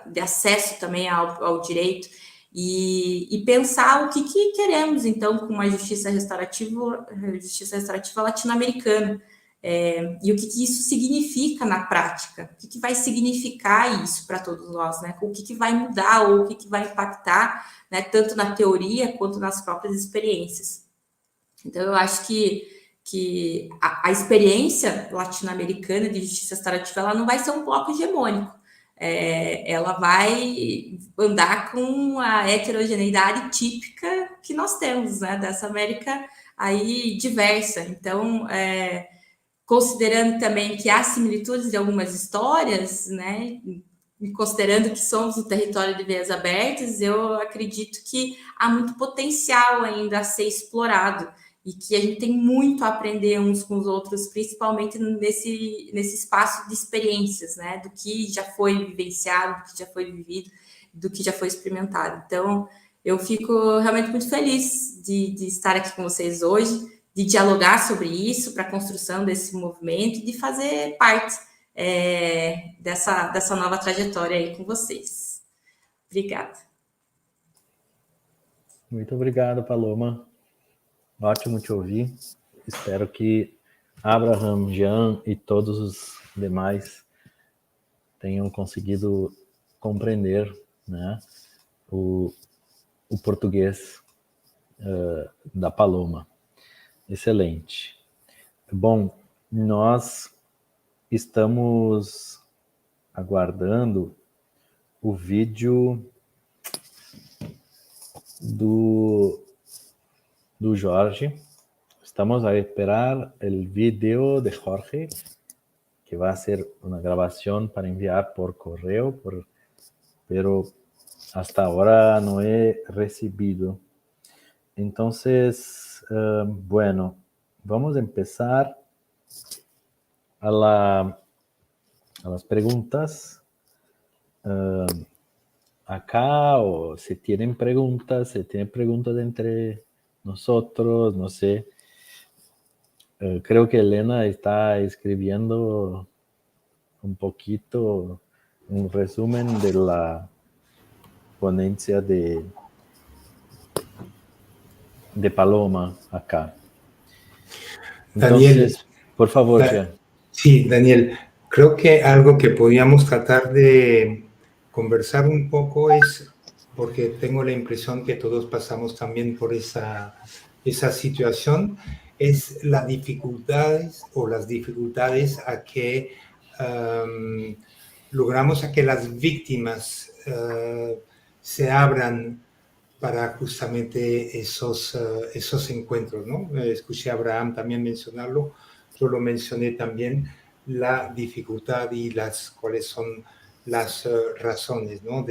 de acesso também ao direito, e pensar o que queremos, então, com uma justiça restaurativa latino-americana, e o que isso significa na prática, o que vai significar isso para todos nós, né, o que vai mudar ou o que vai impactar, né, tanto na teoria quanto nas próprias experiências. Então, eu acho que a experiência latino-americana de justiça restaurativa ela não vai ser um bloco hegemônico. Ela vai andar com a heterogeneidade típica que nós temos, né, dessa América aí diversa. Então, considerando também que há similitudes de algumas histórias, né, e considerando que somos um território de veias abertas, eu acredito que há muito potencial ainda a ser explorado e que a gente tem muito a aprender uns com os outros, principalmente nesse espaço de experiências, né, do que já foi vivenciado, do que já foi vivido, do que já foi experimentado. Então, eu fico realmente muito feliz de estar aqui com vocês hoje, de dialogar sobre isso, para a construção desse movimento, de fazer parte dessa nova trajetória aí com vocês. Obrigada. Muito obrigado, Paloma. Ótimo te ouvir. Espero que Abraham, Jean e todos os demais tenham conseguido compreender, né, o português da Paloma. Excelente. Bom, nós estamos aguardando o vídeo do Jorge. Estamos a esperar el video de Jorge, que va a ser una grabación para enviar por correo, pero hasta ahora no he recibido. Entonces, bueno, vamos a empezar a las preguntas. acá o si tienen preguntas entre nosotros, no sé. Creo que Elena está escribiendo un poquito un resumen de la ponencia de Paloma acá. Entonces, Daniel, por favor, ya. Sí, Daniel, creo que algo que podríamos tratar de conversar un poco es, porque tengo la impresión que todos pasamos también por esa situación, es las dificultades a que logramos a que las víctimas se abran para justamente esos encuentros, ¿no? Escuché a Abraham también mencionarlo, yo lo mencioné también, la dificultad y cuáles son las razones, ¿no?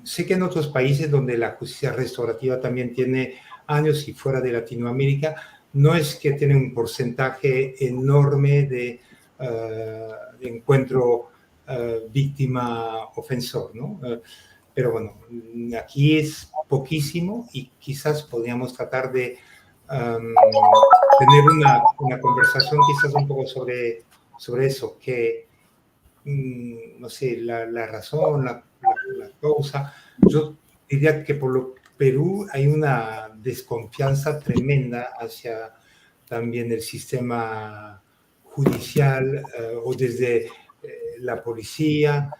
Sé que en otros países donde la justicia restaurativa también tiene años y fuera de Latinoamérica, no es que tiene un porcentaje enorme de encuentro víctima-ofensor, ¿no? Pero bueno, aquí es poquísimo y quizás podríamos tratar de tener una conversación quizás un poco sobre eso, que no sé, la razón, la causa. Yo diría que por Perú hay una desconfianza tremenda hacia también el sistema judicial o desde la policía,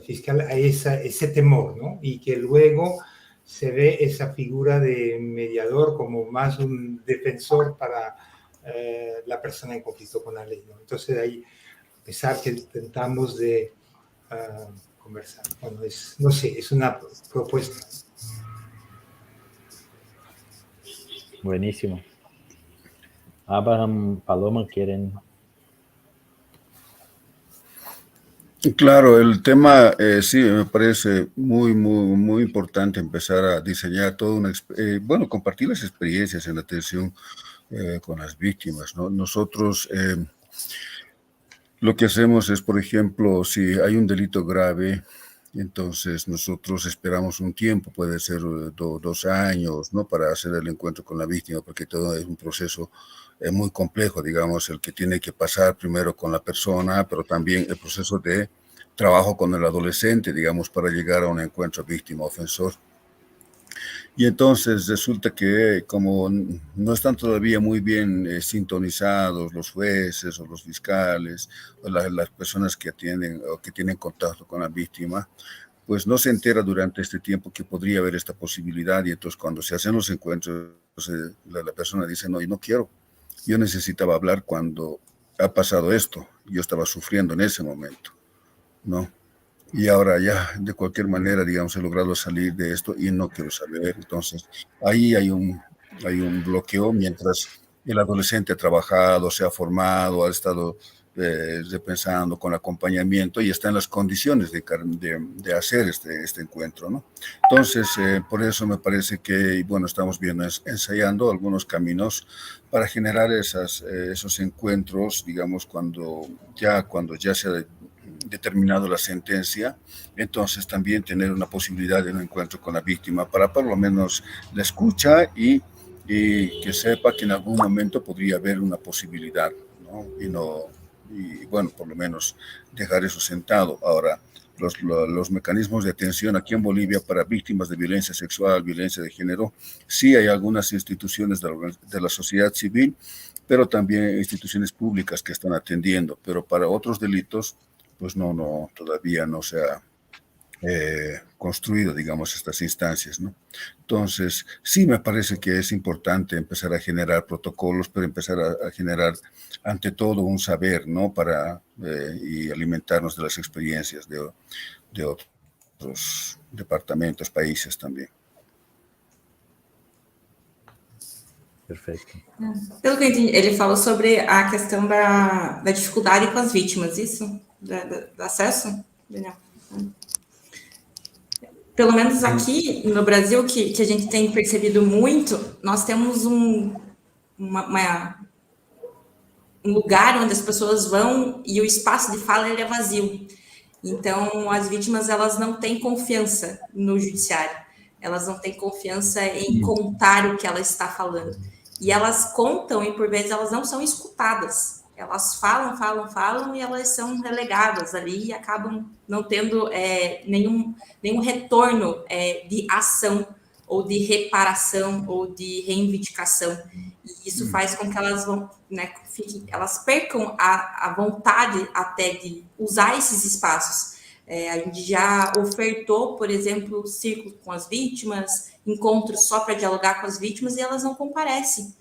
fiscal, a ese temor, ¿no? Y que luego se ve esa figura de mediador como más un defensor para la persona en conflicto con la ley, ¿no? Entonces ahí, a pesar que intentamos de conversar, bueno, no sé, es una propuesta. Buenísimo. Abraham, Paloma, ¿quieren? Claro, el tema sí me parece muy importante empezar a diseñar toda bueno, compartir las experiencias en la atención con las víctimas, ¿no? Nosotros lo que hacemos es, por ejemplo, si hay un delito grave, entonces nosotros esperamos un tiempo, puede ser 2 años, ¿no? Para hacer el encuentro con la víctima, porque todo es un proceso muy complejo, digamos, el que tiene que pasar primero con la persona, pero también el proceso de trabajo con el adolescente, digamos, para llegar a un encuentro víctima-ofensor. Y entonces resulta que como no están todavía muy bien sintonizados los jueces o los fiscales o las personas que atienden o que tienen contacto con la víctima, pues no se entera durante este tiempo que podría haber esta posibilidad, y entonces cuando se hacen los encuentros, la persona dice, no, y no quiero, yo necesitaba hablar cuando ha pasado esto, yo estaba sufriendo en ese momento, ¿no? Y ahora ya, de cualquier manera, digamos, he logrado salir de esto y no quiero saber. Entonces, ahí hay un bloqueo mientras el adolescente ha trabajado, se ha formado, ha estado repensando con acompañamiento y está en las condiciones de hacer este encuentro, ¿no? Entonces, por eso me parece que, bueno, estamos viendo, ensayando algunos caminos para generar esos encuentros, digamos, cuando ya se ha determinado la sentencia, entonces también tener una posibilidad de un encuentro con la víctima para por lo menos la escucha y que sepa que en algún momento podría haber una posibilidad, ¿no? Y bueno, por lo menos dejar eso sentado. Ahora, los mecanismos de atención aquí en Bolivia para víctimas de violencia sexual, violencia de género, sí hay algunas instituciones de la sociedad civil, pero también instituciones públicas que están atendiendo, pero para otros delitos, pues no, todavía no se ha construido, digamos, estas instancias, ¿no? Entonces, sí me parece que es importante empezar a generar protocolos, pero empezar a generar, ante todo, un saber, ¿no? Y alimentarnos de las experiencias de otros departamentos, países também. Perfeito. Pelo que eu entendi, ele falou sobre a questão da dificuldade com as vítimas, isso? Do acesso, Daniel? Pelo menos aqui no Brasil, que a gente tem percebido muito, nós temos um lugar onde as pessoas vão e o espaço de fala ele é vazio. Então, as vítimas, elas não têm confiança no judiciário, elas não têm confiança em contar o que ela está falando. E elas contam e, por vezes, elas não são escutadas. Elas falam e elas são relegadas ali e acabam não tendo nenhum retorno de ação ou de reparação ou de reivindicação. E isso faz com que elas elas percam a vontade até de usar esses espaços. A gente já ofertou, por exemplo, círculo com as vítimas, encontros só para dialogar com as vítimas, e elas não comparecem.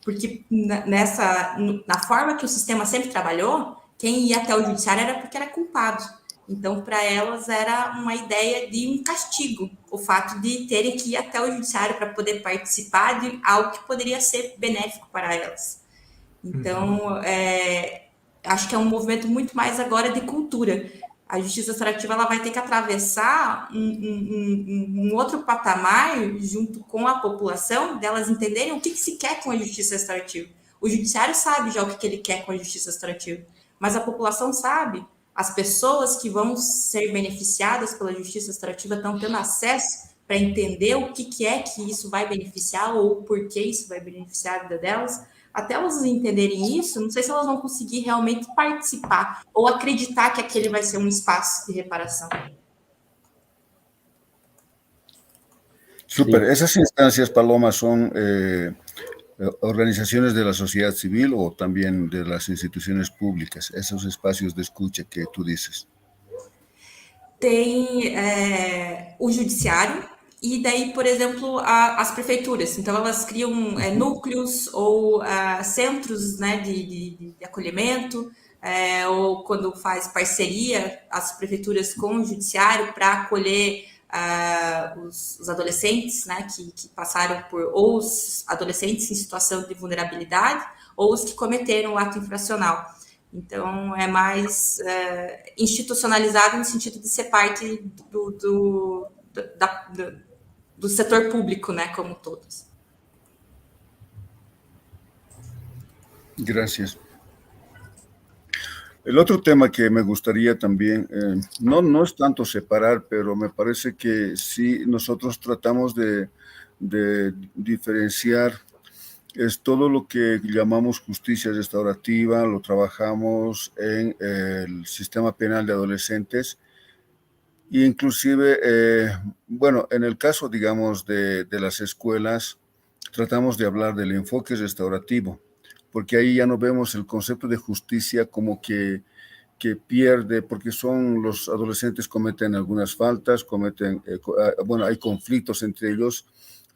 Porque na forma que o sistema sempre trabalhou, quem ia até o judiciário era porque era culpado. Então, para elas, era uma ideia de um castigo, o fato de terem que ir até o judiciário para poder participar de algo que poderia ser benéfico para elas. Então, acho que é um movimento muito mais agora de cultura. A justiça restaurativa ela vai ter que atravessar um outro patamar junto com a população, delas entenderem o que se quer com a justiça restaurativa. O judiciário sabe já o que ele quer com a justiça restaurativa, mas a população sabe. As pessoas que vão ser beneficiadas pela justiça restaurativa estão tendo acesso para entender o que é que isso vai beneficiar ou por que isso vai beneficiar a vida delas. Até elas entenderem isso, não sei se elas vão conseguir realmente participar ou acreditar que aquele vai ser um espaço de reparação. Súper. Esas instancias, Paloma, son organizaciones de la sociedad civil o también de las instituciones públicas, esos espacios de escucha que tú dices. Tem o judiciário e daí, por exemplo, as prefeituras. Então, elas criam núcleos ou centros, né, de acolhimento, ou quando faz parceria, as prefeituras com o judiciário para acolher os adolescentes, né, que passaram ou os adolescentes em situação de vulnerabilidade, ou os que cometeram o ato infracional. Então, é mais institucionalizado no sentido de ser parte do setor público, né, como todos. Gracias. El otro tema que me gustaría también, no es tanto separar, pero me parece que sí nosotros tratamos de diferenciar, es todo lo que llamamos justicia restaurativa, lo trabajamos en el sistema penal de adolescentes, e inclusive, bueno, en el caso, digamos, de las escuelas, tratamos de hablar del enfoque restaurativo, porque ahí ya no vemos el concepto de justicia como que pierde, porque los adolescentes cometen algunas faltas, bueno, hay conflictos entre ellos,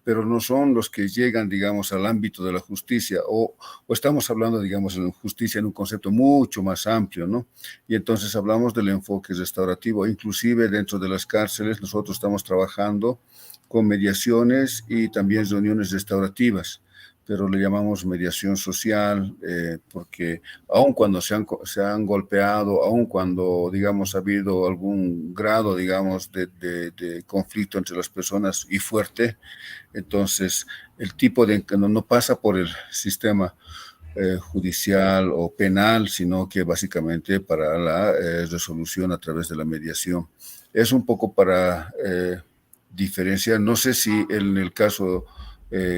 pero no son los que llegan, digamos, al ámbito de la justicia, o estamos hablando, digamos, de justicia en un concepto mucho más amplio, ¿no? Y entonces hablamos del enfoque restaurativo, inclusive dentro de las cárceles nosotros estamos trabajando con mediaciones y también reuniones restaurativas, pero le llamamos mediación social, porque aun cuando se han golpeado, aun cuando, digamos, ha habido algún grado, digamos, de conflicto entre las personas y fuerte, entonces el tipo de no pasa por el sistema judicial o penal, sino que básicamente para la resolución a través de la mediación. Es un poco para diferenciar, no sé si en el caso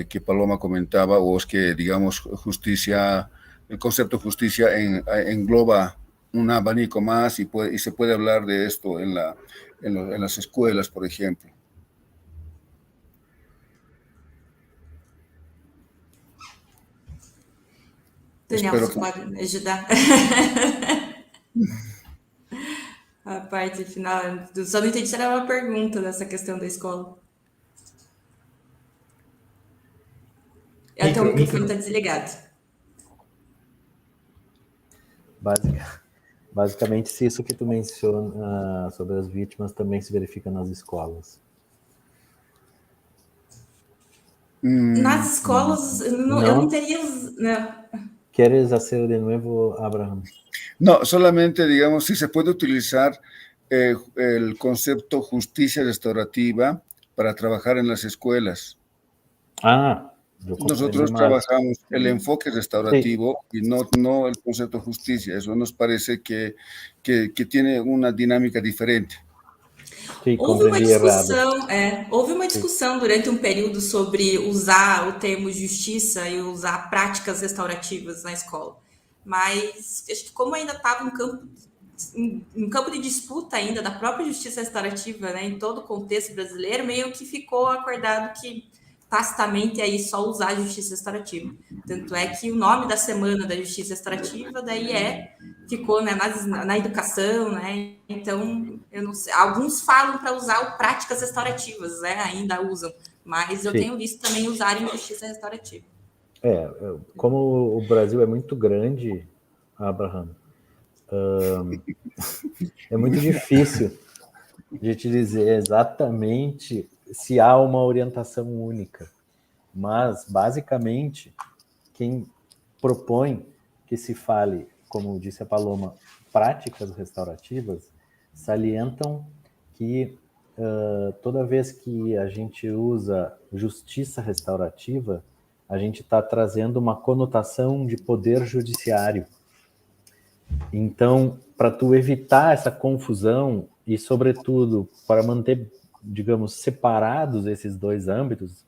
que Paloma comentaba, o es que, digamos, justicia, el concepto justicia engloba un abanico más y se puede hablar de esto en las escuelas, por ejemplo. Daniel, você pode me ajudar? A parte final, só não entendi se era uma pergunta dessa questão da escola. Até o microfone está desligado. Basicamente, se isso que tu menciona sobre as vítimas também se verifica nas escolas. Nas escolas, eu não teria... Não. ¿Quieres hacer de nuevo, Abraham? No, solamente, digamos, si se puede utilizar el concepto justicia restaurativa para trabajar en las escuelas. Nosotros trabajamos el enfoque restaurativo y no el concepto de justicia. Eso nos parece que tiene una dinámica diferente. Sí, houve uma discussão durante um período sobre usar o termo justiça e usar práticas restaurativas na escola. Mas acho que como ainda estava um campo de disputa ainda da própria justiça restaurativa, né, em todo o contexto brasileiro, meio que ficou acordado que tacitamente aí só usar a justiça restaurativa. Tanto é que o nome da semana da justiça restaurativa daí ficou, né, na educação, né? Então, eu não sei, alguns falam para usar o práticas restaurativas, né? Ainda usam, mas eu tenho visto também usarem justiça restaurativa. Como o Brasil é muito grande, Abraham, é muito difícil de te dizer exatamente se há uma orientação única, mas basicamente quem propõe que se fale, como disse a Paloma, práticas restaurativas, salientam que toda vez que a gente usa justiça restaurativa, a gente está trazendo uma conotação de poder judiciário. Então, para tu evitar essa confusão e, sobretudo, para manter, digamos, separados esses dois âmbitos,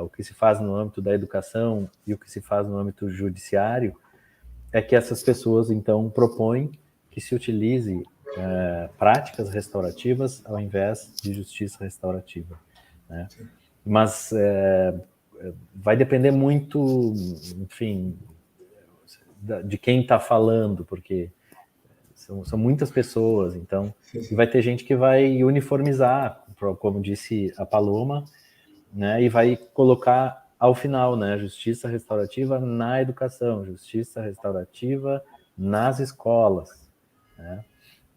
o que se faz no âmbito da educação e o que se faz no âmbito judiciário, é que essas pessoas, então, propõem que se utilize práticas restaurativas ao invés de justiça restaurativa, né? Mas vai depender muito, enfim, de quem está falando, porque são muitas pessoas, então, e vai ter gente que vai uniformizar, como disse a Paloma, né, e vai colocar ao final, né, justiça restaurativa na educação, justiça restaurativa nas escolas, né?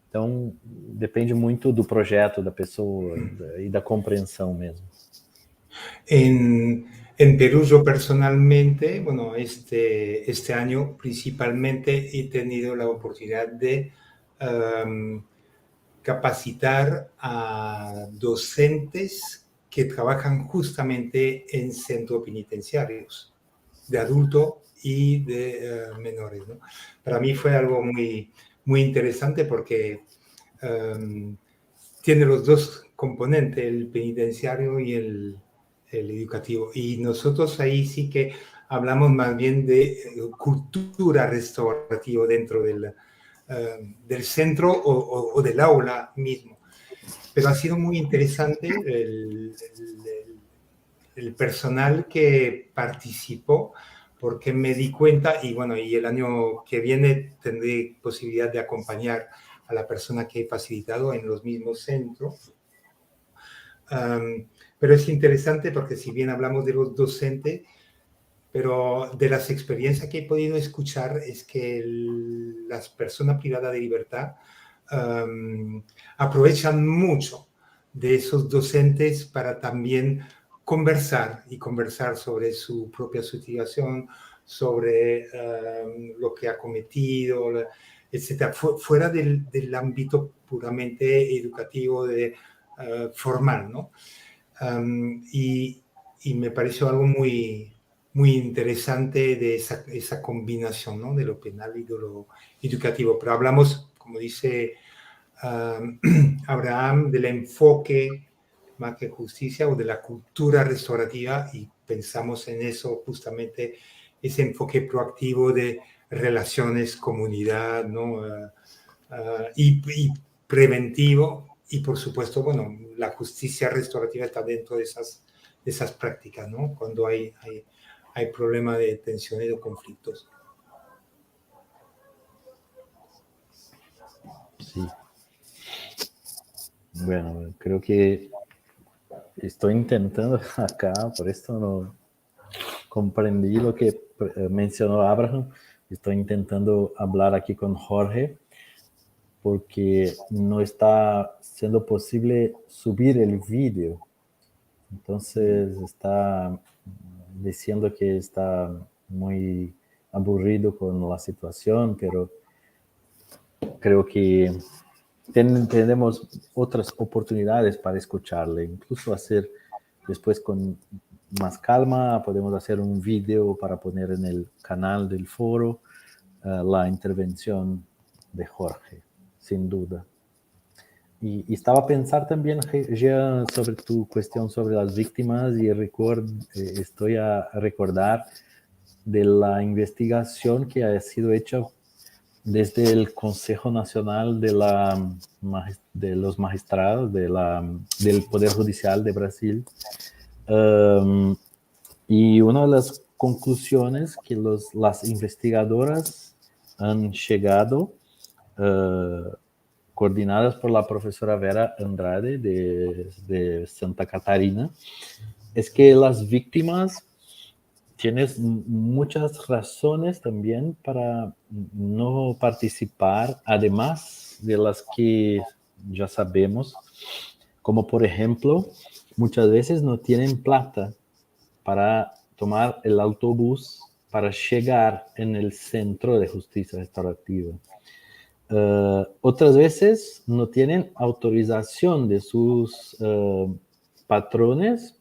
Então, depende muito do projeto da pessoa e da compreensão mesmo. En Perú, yo personalmente, bueno, este año principalmente he tenido la oportunidad de capacitar a docentes que trabajan justamente en centros penitenciarios de adultos y de menores, ¿no? Para mí fue algo muy, muy interesante porque tiene los dos componentes, el penitenciario y el educativo. Y nosotros ahí sí que hablamos más bien de cultura restaurativa dentro del centro o del aula mismo. Pero ha sido muy interesante el personal que participó, porque me di cuenta, y bueno, y el año que viene tendré posibilidad de acompañar a la persona que he facilitado en los mismos centros. Pero es interesante porque si bien hablamos de los docentes, pero de las experiencias que he podido escuchar es que las personas privadas de libertad aprovechan mucho de esos docentes para también conversar sobre su propia situación, sobre lo que ha cometido, etc. Fuera del ámbito puramente educativo, formal, ¿no? Y me pareció algo muy, muy interesante de esa combinación, ¿no? De lo penal y de lo educativo. Pero hablamos, como dice Abraham, del enfoque más que justicia o de la cultura restaurativa, y pensamos en eso justamente, ese enfoque proactivo de relaciones, comunidad, ¿no? Y preventivo, y por supuesto, bueno, la justicia restaurativa está dentro de esas prácticas, ¿no? Cuando hay problema de tensiones o conflictos. Sí. Bueno, creo que estoy intentando acá, por esto no comprendí lo que mencionó Abraham. Estoy intentando hablar aquí con Jorge porque no está siendo posible subir el vídeo. Entonces está diciendo que está muy aburrido con la situación, pero creo que tenemos otras oportunidades para escucharle, incluso hacer después con más calma, podemos hacer un video para poner en el canal del foro la intervención de Jorge, sin duda. Y estaba a pensar también, Jean, sobre tu cuestión sobre las víctimas y estoy a recordar de la investigación que ha sido hecha desde el Consejo Nacional de los Magistrados del Poder Judicial de Brasil. Y una de las conclusiones que las investigadoras han llegado, coordinadas por la profesora Vera Andrade de Santa Catarina, es que las víctimas tienen muchas razones también para no participar, además de las que ya sabemos, como por ejemplo, muchas veces no tienen plata para tomar el autobús para llegar en el centro de justicia restaurativa. Otras veces no tienen autorización de sus patrones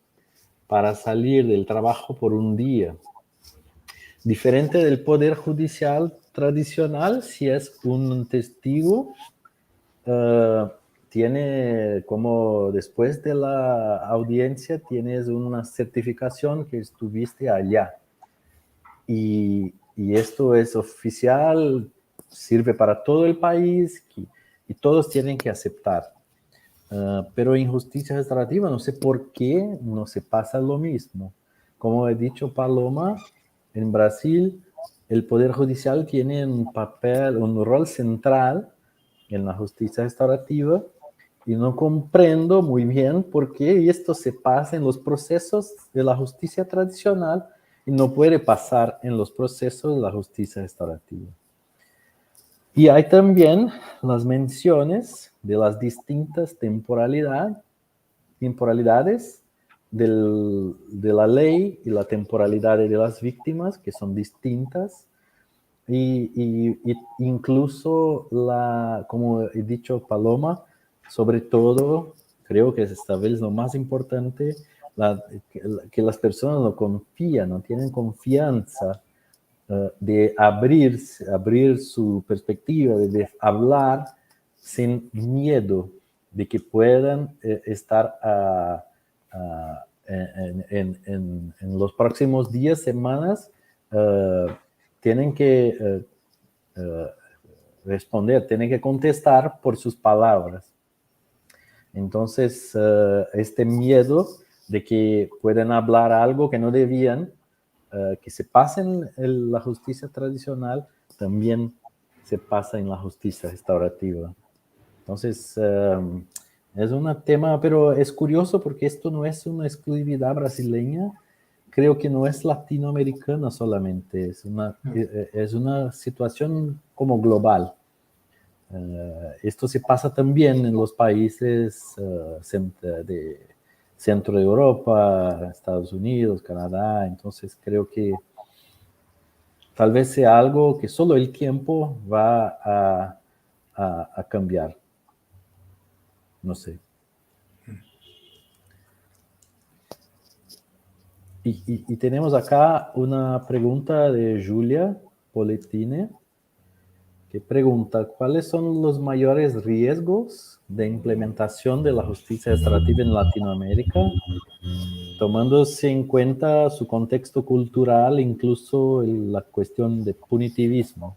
para salir del trabajo por un día. Diferente del poder judicial tradicional, si es un testigo, tiene como después de la audiencia tienes una certificación que estuviste allá. Y esto es oficial, sirve para todo el país y todos tienen que aceptar. Pero en justicia restaurativa no sé por qué no se pasa lo mismo. Como he dicho Paloma, en Brasil el Poder Judicial tiene un rol central en la justicia restaurativa y no comprendo muy bien por qué esto se pasa en los procesos de la justicia tradicional y no puede pasar en los procesos de la justicia restaurativa. Y hay también las menciones de las distintas temporalidades de la ley y la temporalidad de las víctimas, que son distintas, y incluso, como he dicho Paloma, sobre todo, creo que esta vez lo más importante, que las personas no confían, no tienen confianza de abrir su perspectiva, de hablar sin miedo de que puedan estar en los próximos días, semanas, tienen que responder, tienen que contestar por sus palabras. Entonces, este miedo de que puedan hablar algo que no debían, que se pasa en la justicia tradicional, también se pasa en la justicia restaurativa. Entonces, es un tema, pero es curioso porque esto no es una exclusividad brasileña, creo que no es latinoamericana solamente, es una situación como global. Esto se pasa también en los países de centro de Europa, Estados Unidos, Canadá. Entonces creo que tal vez sea algo que solo el tiempo va a cambiar. No sé. Y tenemos acá una pregunta de Julia Poletine, que pregunta: ¿cuáles son los mayores riesgos de implementación de la justicia restaurativa en Latinoamérica, tomándose en cuenta su contexto cultural, incluso la cuestión de punitivismo?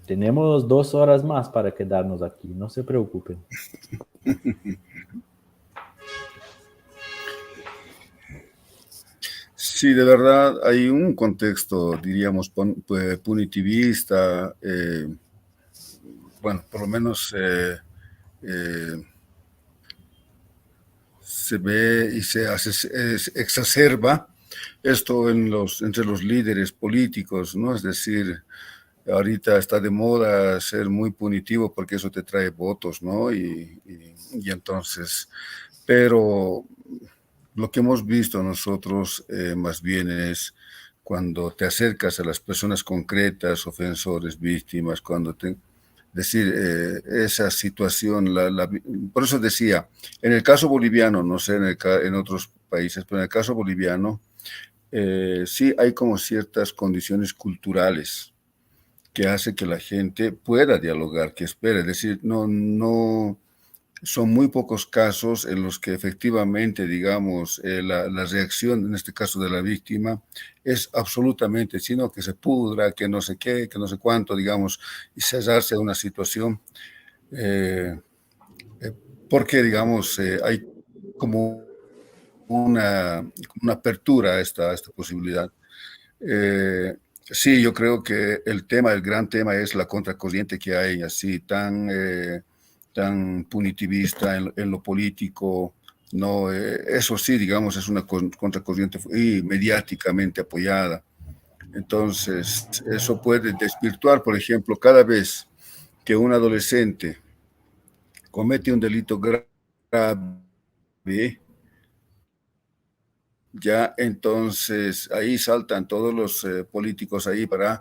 Tenemos 2 horas más para quedarnos aquí, no se preocupen. Sí, de verdad hay un contexto, diríamos, punitivista, bueno, por lo menos se ve y se exacerba esto entre los líderes políticos, ¿no? Es decir, ahorita está de moda ser muy punitivo porque eso te trae votos, ¿no? Y entonces, pero lo que hemos visto nosotros más bien es cuando te acercas a las personas concretas, ofensores, víctimas, cuando decir, esa situación, por eso decía, en el caso boliviano, no sé en otros países, pero en el caso boliviano, sí hay como ciertas condiciones culturales que hace que la gente pueda dialogar, que espere, es decir, no, son muy pocos casos en los que efectivamente, digamos, la reacción, en este caso de la víctima, es absolutamente, sino que se pudra, que no sé qué, que no sé cuánto, digamos, y cerrarse a una situación, porque, digamos, hay como una apertura a esta posibilidad. Sí, yo creo que el gran tema es la contracorriente que hay, así tan punitivista en lo político. No, eso sí, digamos, es una contracorriente y mediáticamente apoyada. Entonces, eso puede desvirtuar, por ejemplo, cada vez que un adolescente comete un delito grave, ya entonces ahí saltan todos los políticos ahí para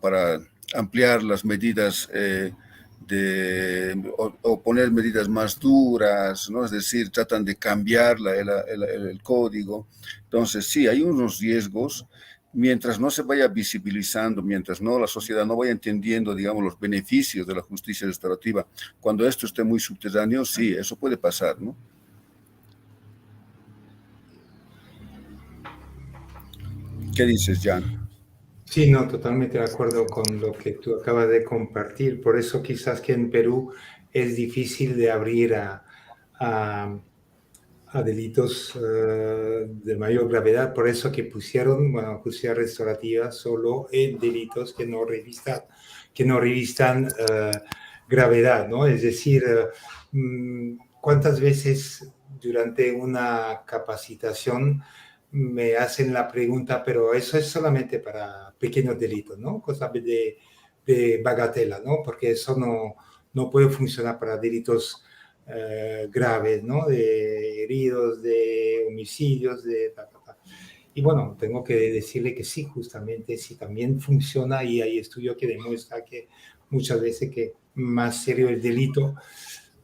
para ampliar las medidas o poner medidas más duras, ¿no? Es decir, tratan de cambiar el código. Entonces, sí, hay unos riesgos. Mientras no se vaya visibilizando, mientras no la sociedad no vaya entendiendo, digamos, los beneficios de la justicia restaurativa, cuando esto esté muy subterráneo, sí, eso puede pasar, ¿no? ¿Qué dices, Jan? Sí, no, totalmente de acuerdo con lo que tú acabas de compartir. Por eso quizás que en Perú es difícil de abrir a delitos de mayor gravedad. Por eso que pusieron, bueno, justicia restaurativa solo en delitos que no revistan gravedad, ¿no? Es decir, ¿cuántas veces durante una capacitación me hacen la pregunta, pero eso es solamente para pequeños delitos, ¿no? Cosas de bagatela, ¿no? Porque eso no puede funcionar para delitos graves, ¿no? De heridos, de homicidios, de... Y bueno, tengo que decirle que sí, justamente, sí también funciona y hay estudios que demuestran que muchas veces que más serio el delito,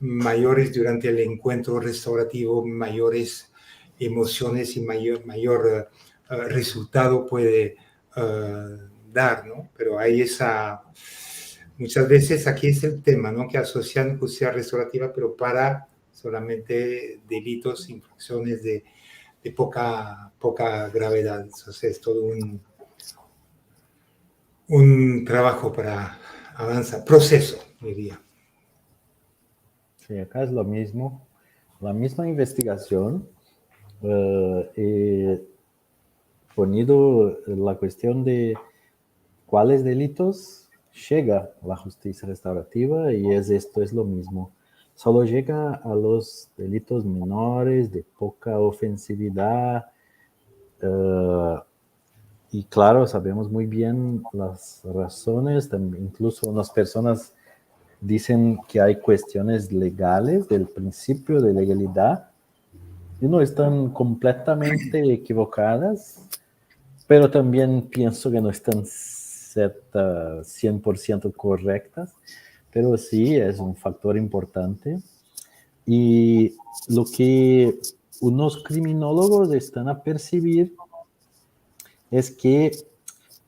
mayores durante el encuentro restaurativo, mayores emociones y mayor resultado puede dar, ¿no? Pero hay muchas veces aquí es el tema, ¿no? Que asocian justicia restaurativa, pero para solamente delitos, infracciones de poca gravedad. Entonces es todo un trabajo para avanzar, proceso, diría. Sí, acá es lo mismo, la misma investigación, ponido la cuestión de cuáles delitos llega la justicia restaurativa y esto es lo mismo. Solo llega a los delitos menores, de poca ofensividad, y claro, sabemos muy bien las razones, incluso unas personas dicen que hay cuestiones legales del principio de legalidad y no están completamente equivocadas, pero también pienso que no están 100% correctas, pero sí es un factor importante. Y lo que unos criminólogos están a percibir es que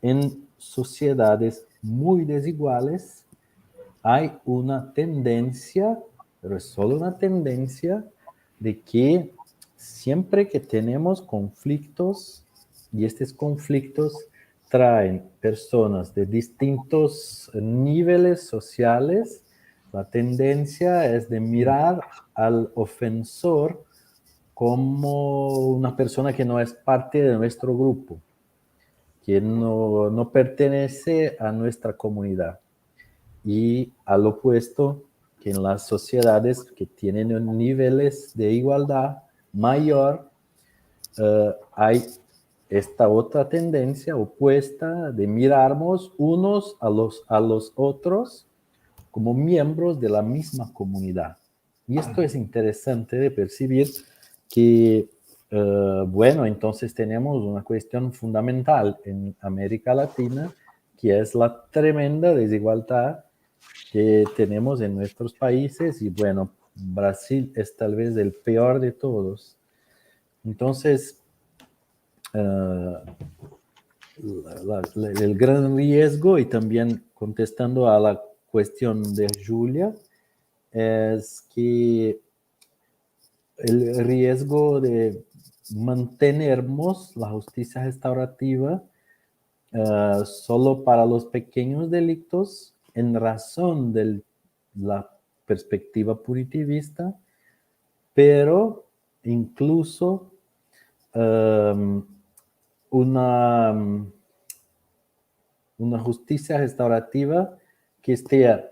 en sociedades muy desiguales hay una tendencia, pero es solo una tendencia, de que siempre que tenemos conflictos, y estos conflictos traen personas de distintos niveles sociales, la tendencia es de mirar al ofensor como una persona que no es parte de nuestro grupo, que no pertenece a nuestra comunidad. Y al opuesto, que en las sociedades que tienen niveles de igualdad mayor, hay esta otra tendencia opuesta de mirarnos unos a los otros como miembros de la misma comunidad. Y esto es interesante de percibir que, bueno, entonces tenemos una cuestión fundamental en América Latina, que es la tremenda desigualdad que tenemos en nuestros países y bueno, Brasil es tal vez el peor de todos. Entonces, el gran riesgo, y también contestando a la cuestión de Julia, es que el riesgo de mantenernos la justicia restaurativa solo para los pequeños delitos en razón de la perspectiva punitivista, pero incluso una justicia restaurativa que esté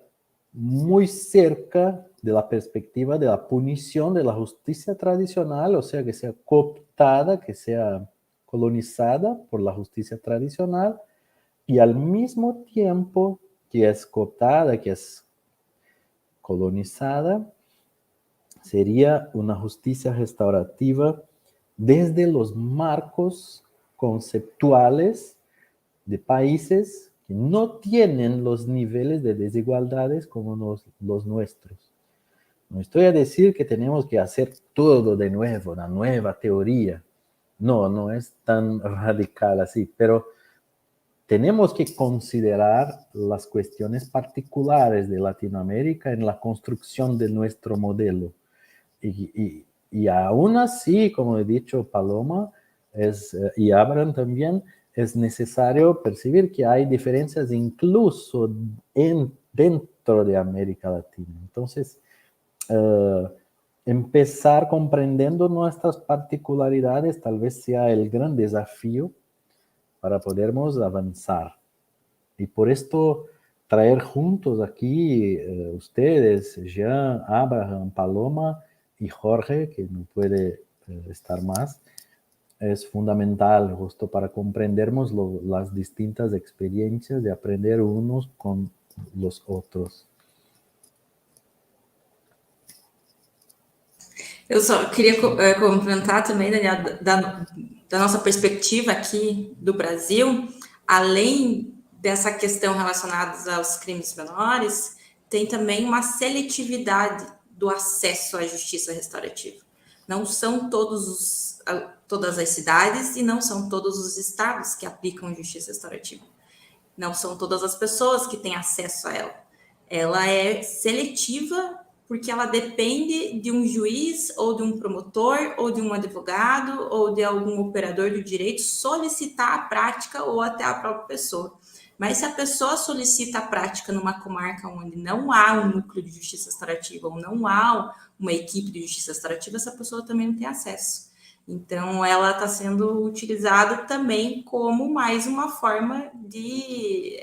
muy cerca de la perspectiva de la punición de la justicia tradicional, o sea, que sea cooptada, que sea colonizada por la justicia tradicional, y al mismo tiempo que es cooptada, que es colonizada, sería una justicia restaurativa desde los marcos conceptuales de países que no tienen los niveles de desigualdades como los nuestros. No estoy a decir que tenemos que hacer todo de nuevo, una nueva teoría. No, no es tan radical así, pero tenemos que considerar las cuestiones particulares de Latinoamérica en la construcción de nuestro modelo. Y aún así, como he dicho Paloma y Abraham también, es necesario percibir que hay diferencias incluso dentro de América Latina. Entonces, empezar comprendiendo nuestras particularidades tal vez sea el gran desafío para podermos avanzar. Y por esto traer juntos aquí ustedes, Jean, Abraham, Paloma y Jorge, que no puede estar más, es fundamental justo para comprendernos las distintas experiencias de aprender unos con los otros. Eu só queria complementar também, Daniel, da nossa perspectiva aqui do Brasil, além dessa questão relacionada aos crimes menores, tem também uma seletividade do acesso à justiça restaurativa. Não são todas as cidades e não são todos os estados que aplicam justiça restaurativa. Não são todas as pessoas que têm acesso a ela. Ela é seletiva porque ela depende de um juiz ou de um promotor ou de um advogado ou de algum operador do direito solicitar a prática ou até a própria pessoa. Mas se a pessoa solicita a prática numa comarca onde não há um núcleo de justiça restaurativa ou não há uma equipe de justiça restaurativa, essa pessoa também não tem acesso. Então, ela está sendo utilizada também como mais uma forma de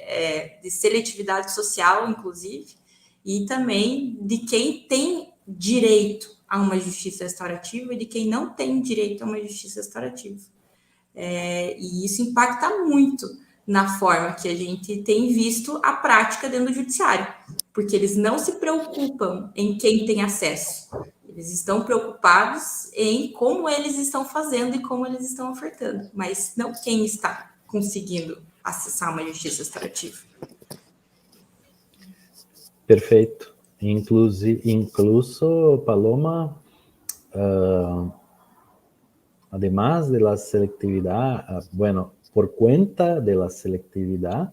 seletividade social, inclusive, e também de quem tem direito a uma justiça restaurativa e de quem não tem direito a uma justiça restaurativa. E isso impacta muito na forma que a gente tem visto a prática dentro do judiciário, porque eles não se preocupam em quem tem acesso, eles estão preocupados em como eles estão fazendo e como eles estão ofertando, mas não quem está conseguindo acessar uma justiça restaurativa. Perfecto. Incluso Paloma, además de la selectividad, bueno, por cuenta de la selectividad,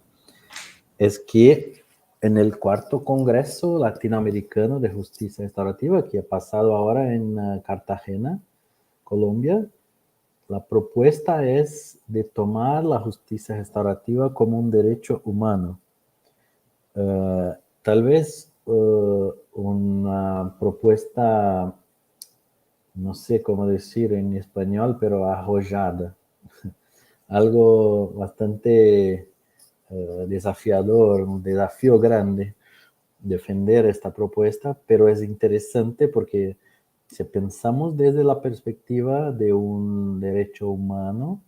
es que en el 4º Congreso Latinoamericano de Justicia Restaurativa, que ha pasado ahora en Cartagena, Colombia, la propuesta es de tomar la justicia restaurativa como un derecho humano. Tal vez una propuesta, no sé cómo decir en español, pero arrojada. Algo bastante desafiador, un desafío grande defender esta propuesta, pero es interesante porque si pensamos desde la perspectiva de un derecho humano,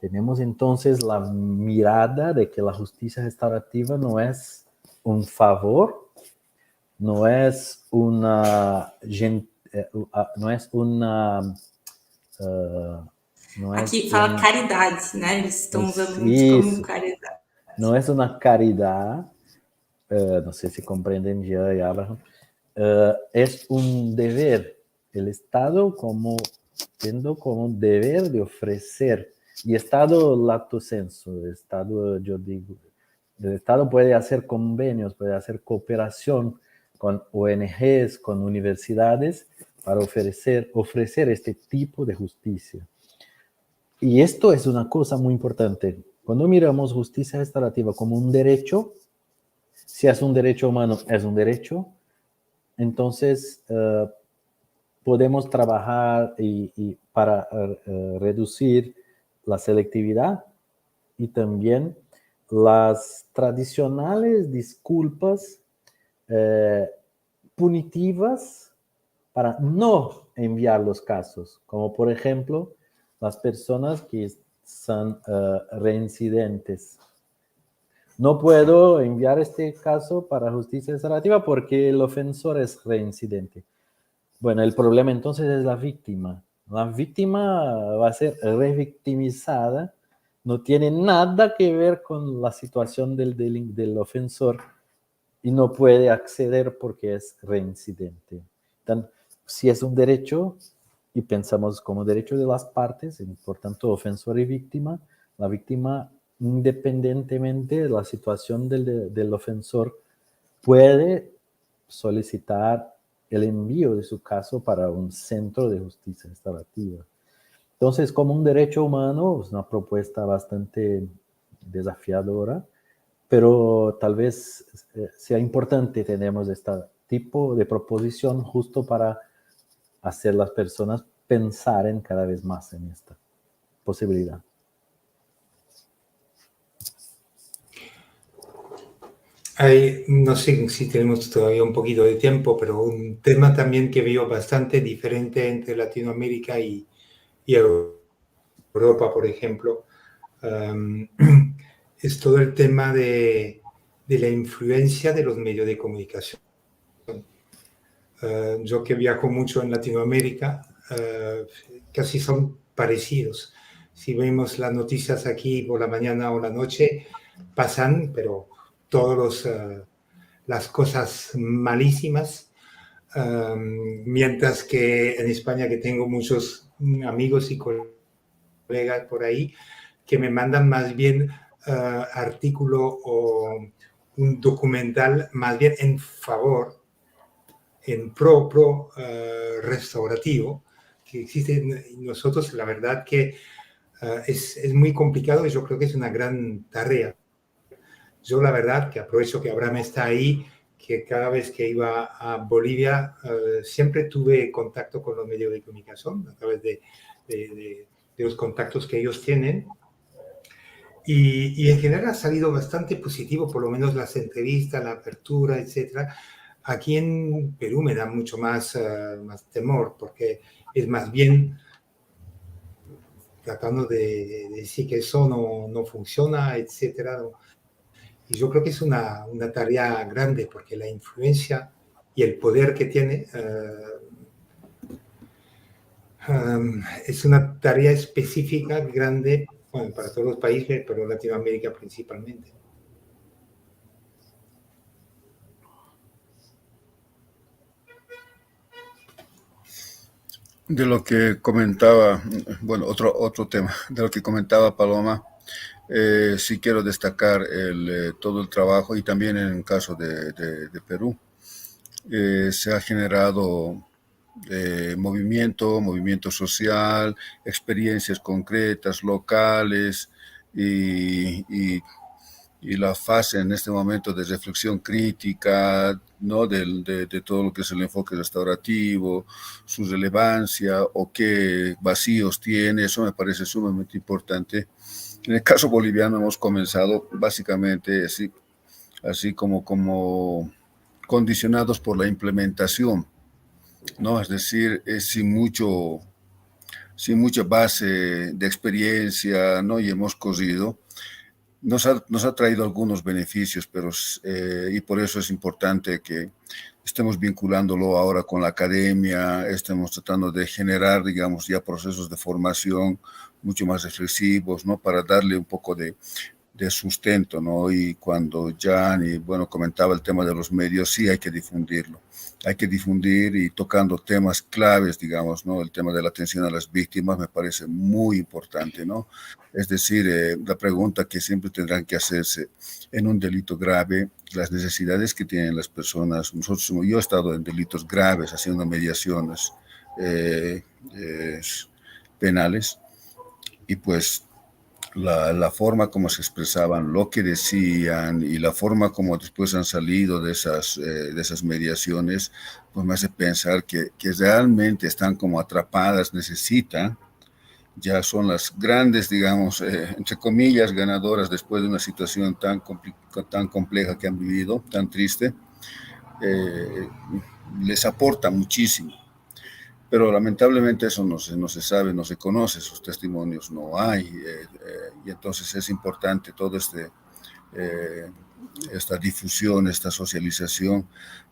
tenemos entonces la mirada de que la justicia restaurativa no es un favor, no es una... Aqui fala caridade, né? Eles estão usando muito como caridade. No es una caridad, no sé si comprenden ya y Abraham, es un deber, el Estado viendo como un deber de ofrecer, y Estado lato sensu, Estado, yo digo, el Estado puede hacer convenios, puede hacer cooperación con ONGs, con universidades, para ofrecer este tipo de justicia. Y esto es una cosa muy importante. Cuando miramos justicia restaurativa como un derecho, si es un derecho humano, es un derecho, entonces podemos trabajar para reducir la selectividad y también las tradicionales disculpas punitivas para no enviar los casos, como por ejemplo las personas que son reincidentes. No puedo enviar este caso para justicia restaurativa porque el ofensor es reincidente. Bueno, el problema entonces es la víctima. La víctima va a ser revictimizada, no tiene nada que ver con la situación del ofensor y no puede acceder porque es reincidente. Entonces, si es un derecho y pensamos como derecho de las partes, y por tanto ofensor y víctima, la víctima, independientemente de la situación del ofensor, puede solicitar el envío de su caso para un centro de justicia restaurativa. Entonces, como un derecho humano, es una propuesta bastante desafiadora, pero tal vez sea importante tener este tipo de proposición justo para hacer las personas pensar cada vez más en esta posibilidad. No sé si tenemos todavía un poquito de tiempo, pero un tema también que veo bastante diferente entre Latinoamérica y Europa, por ejemplo, es todo el tema de la influencia de los medios de comunicación. Yo que viajo mucho en Latinoamérica, casi son parecidos. Si vemos las noticias aquí por la mañana o la noche, pasan, pero todas las cosas malísimas, mientras que en España, que tengo muchos amigos y colegas por ahí, que me mandan más bien artículo o un documental más bien en favor, en pro restaurativo, que existe. Nosotros, la verdad que es muy complicado y yo creo que es una gran tarea. Yo la verdad que aprovecho que Abraham está ahí, que cada vez que iba a Bolivia siempre tuve contacto con los medios de comunicación a través de los contactos que ellos tienen. Y en general ha salido bastante positivo, por lo menos las entrevistas, la apertura, etcétera. Aquí en Perú me da mucho más temor, porque es más bien tratando de decir que eso no funciona, etcétera. Y yo creo que es una tarea grande, porque la influencia y el poder que tiene es una tarea específica, grande, bueno, para todos los países, pero Latinoamérica principalmente. De lo que comentaba, bueno, otro tema, de lo que comentaba Paloma, sí quiero destacar todo el trabajo, y también en el caso de Perú, se ha generado movimiento social, experiencias concretas, locales, y la fase en este momento de reflexión crítica, ¿no? de todo lo que es el enfoque restaurativo, su relevancia o qué vacíos tiene, eso me parece sumamente importante. En el caso boliviano hemos comenzado básicamente así como condicionados por la implementación, ¿no? Es decir, sin mucha base de experiencia, ¿no? Y hemos corrido. Nos ha traído algunos beneficios, pero y por eso es importante que estemos vinculándolo ahora con la academia, estemos tratando de generar, digamos, ya procesos de formación mucho más reflexivos, ¿no? Para darle un poco de de sustento, ¿no? Y cuando Gianni, bueno, comentaba el tema de los medios, sí hay que difundirlo. Hay que difundir y tocando temas claves, digamos, ¿no? El tema de la atención a las víctimas me parece muy importante, ¿no? Es decir, la pregunta que siempre tendrán que hacerse en un delito grave, las necesidades que tienen las personas. Yo he estado en delitos graves haciendo mediaciones penales y pues la forma como se expresaban, lo que decían y la forma como después han salido de esas mediaciones, pues me hace pensar que realmente están como atrapadas, necesitan, ya son las grandes, digamos, entre comillas, ganadoras después de una situación tan compleja que han vivido, tan triste, les aporta muchísimo. Pero lamentablemente eso no se sabe, no se conoce, sus testimonios no hay, y entonces es importante todo esta difusión, esta socialización,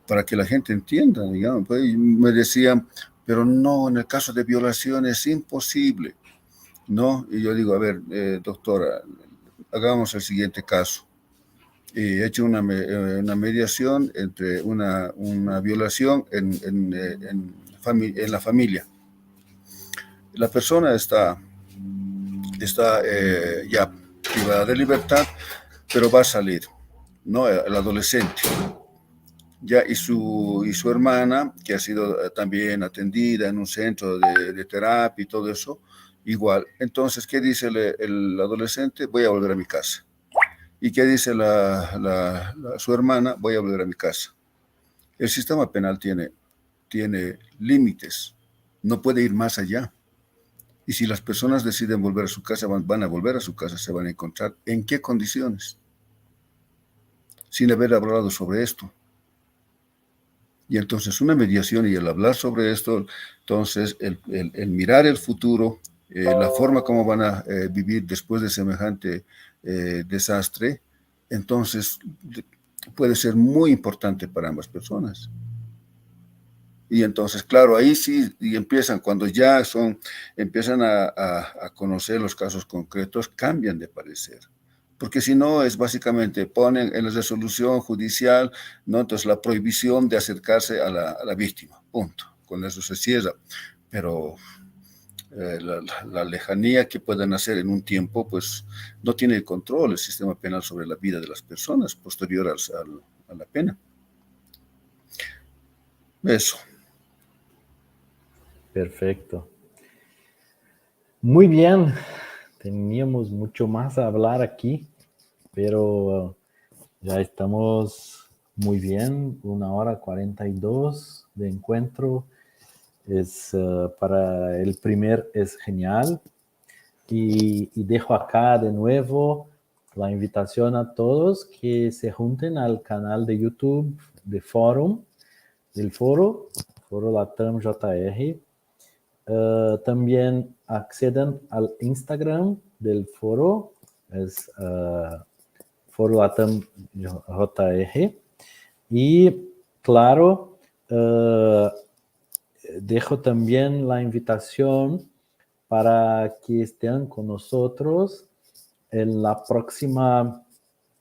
para que la gente entienda, digamos. Pues, me decían, pero no, en el caso de violación es imposible, ¿no? Y yo digo, a ver, doctora, hagamos el siguiente caso. Y he hecho una mediación entre una violación en la familia. La persona está ya privada de libertad, pero va a salir, ¿no? El adolescente. Ya, y su hermana, que ha sido también atendida en un centro de terapia y todo eso, igual. Entonces, ¿qué dice el adolescente? Voy a volver a mi casa. ¿Y qué dice su hermana? Voy a volver a mi casa. El sistema penal tiene límites, no puede ir más allá. Y si las personas deciden volver a su casa, van a volver a su casa, se van a encontrar. ¿En qué condiciones? Sin haber hablado sobre esto. Y entonces una mediación y el hablar sobre esto, entonces el mirar el futuro, la forma como van a vivir después de semejante desastre, entonces puede ser muy importante para ambas personas. Y entonces, claro, ahí sí, y empiezan, cuando ya empiezan a conocer los casos concretos, cambian de parecer. Porque si no, es básicamente, ponen en la resolución judicial, ¿no? Entonces, la prohibición de acercarse a la víctima, punto. Con eso se cierra. Pero la lejanía que puedan hacer en un tiempo, pues no tiene el control el sistema penal sobre la vida de las personas posterior a la pena. Eso. Perfecto. Muy bien. Teníamos mucho más a hablar aquí, pero ya estamos muy bien. 1:42 de encuentro. Para el primer es genial. Y dejo acá de nuevo la invitación a todos que se junten al canal de YouTube del Foro Latam JR. También accedan al Instagram del foro, es Foro Latam JR. Y claro, dejo también la invitación para que estén con nosotros en la próxima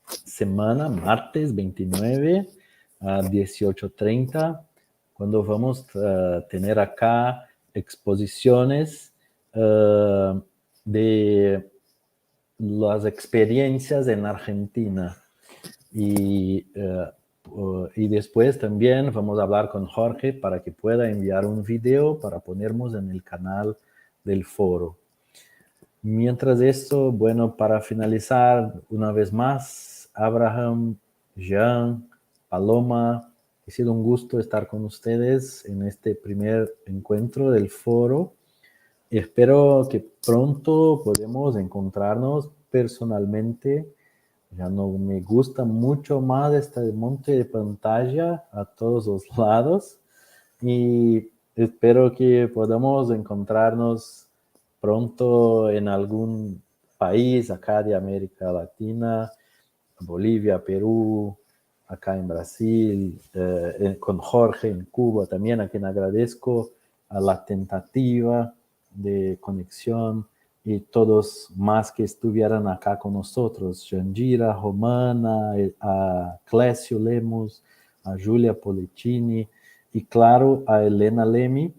semana, martes 29 a 18:30, cuando vamos a tener acá exposiciones de las experiencias en Argentina. Y después también vamos a hablar con Jorge para que pueda enviar un video para ponernos en el canal del foro. Mientras esto, bueno, para finalizar, una vez más, Abraham, Jean, Paloma, ha sido un gusto estar con ustedes en este primer encuentro del foro. Espero que pronto podamos encontrarnos personalmente. Ya no me gusta mucho más este monte de pantalla a todos los lados y espero que podamos encontrarnos pronto en algún país acá de América Latina, Bolivia, Perú, acá en Brasil, con Jorge en Cuba también, a quien agradezco a la tentativa de conexión y todos más que estuvieran acá con nosotros, Jandira, Romana, a Clécio Lemos, a Julia Polettini y claro a Elena Lemi,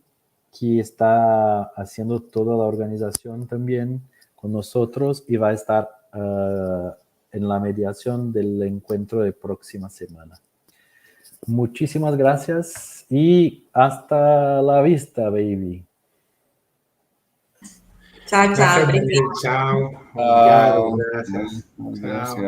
que está haciendo toda la organización también con nosotros y va a estar en la mediación del encuentro de próxima semana. Muchísimas gracias y hasta la vista, baby. Tchau, tchau. Gracias, Obrigada. Daniel. Chao. Obrigado. Gracias. Gracias. Chao.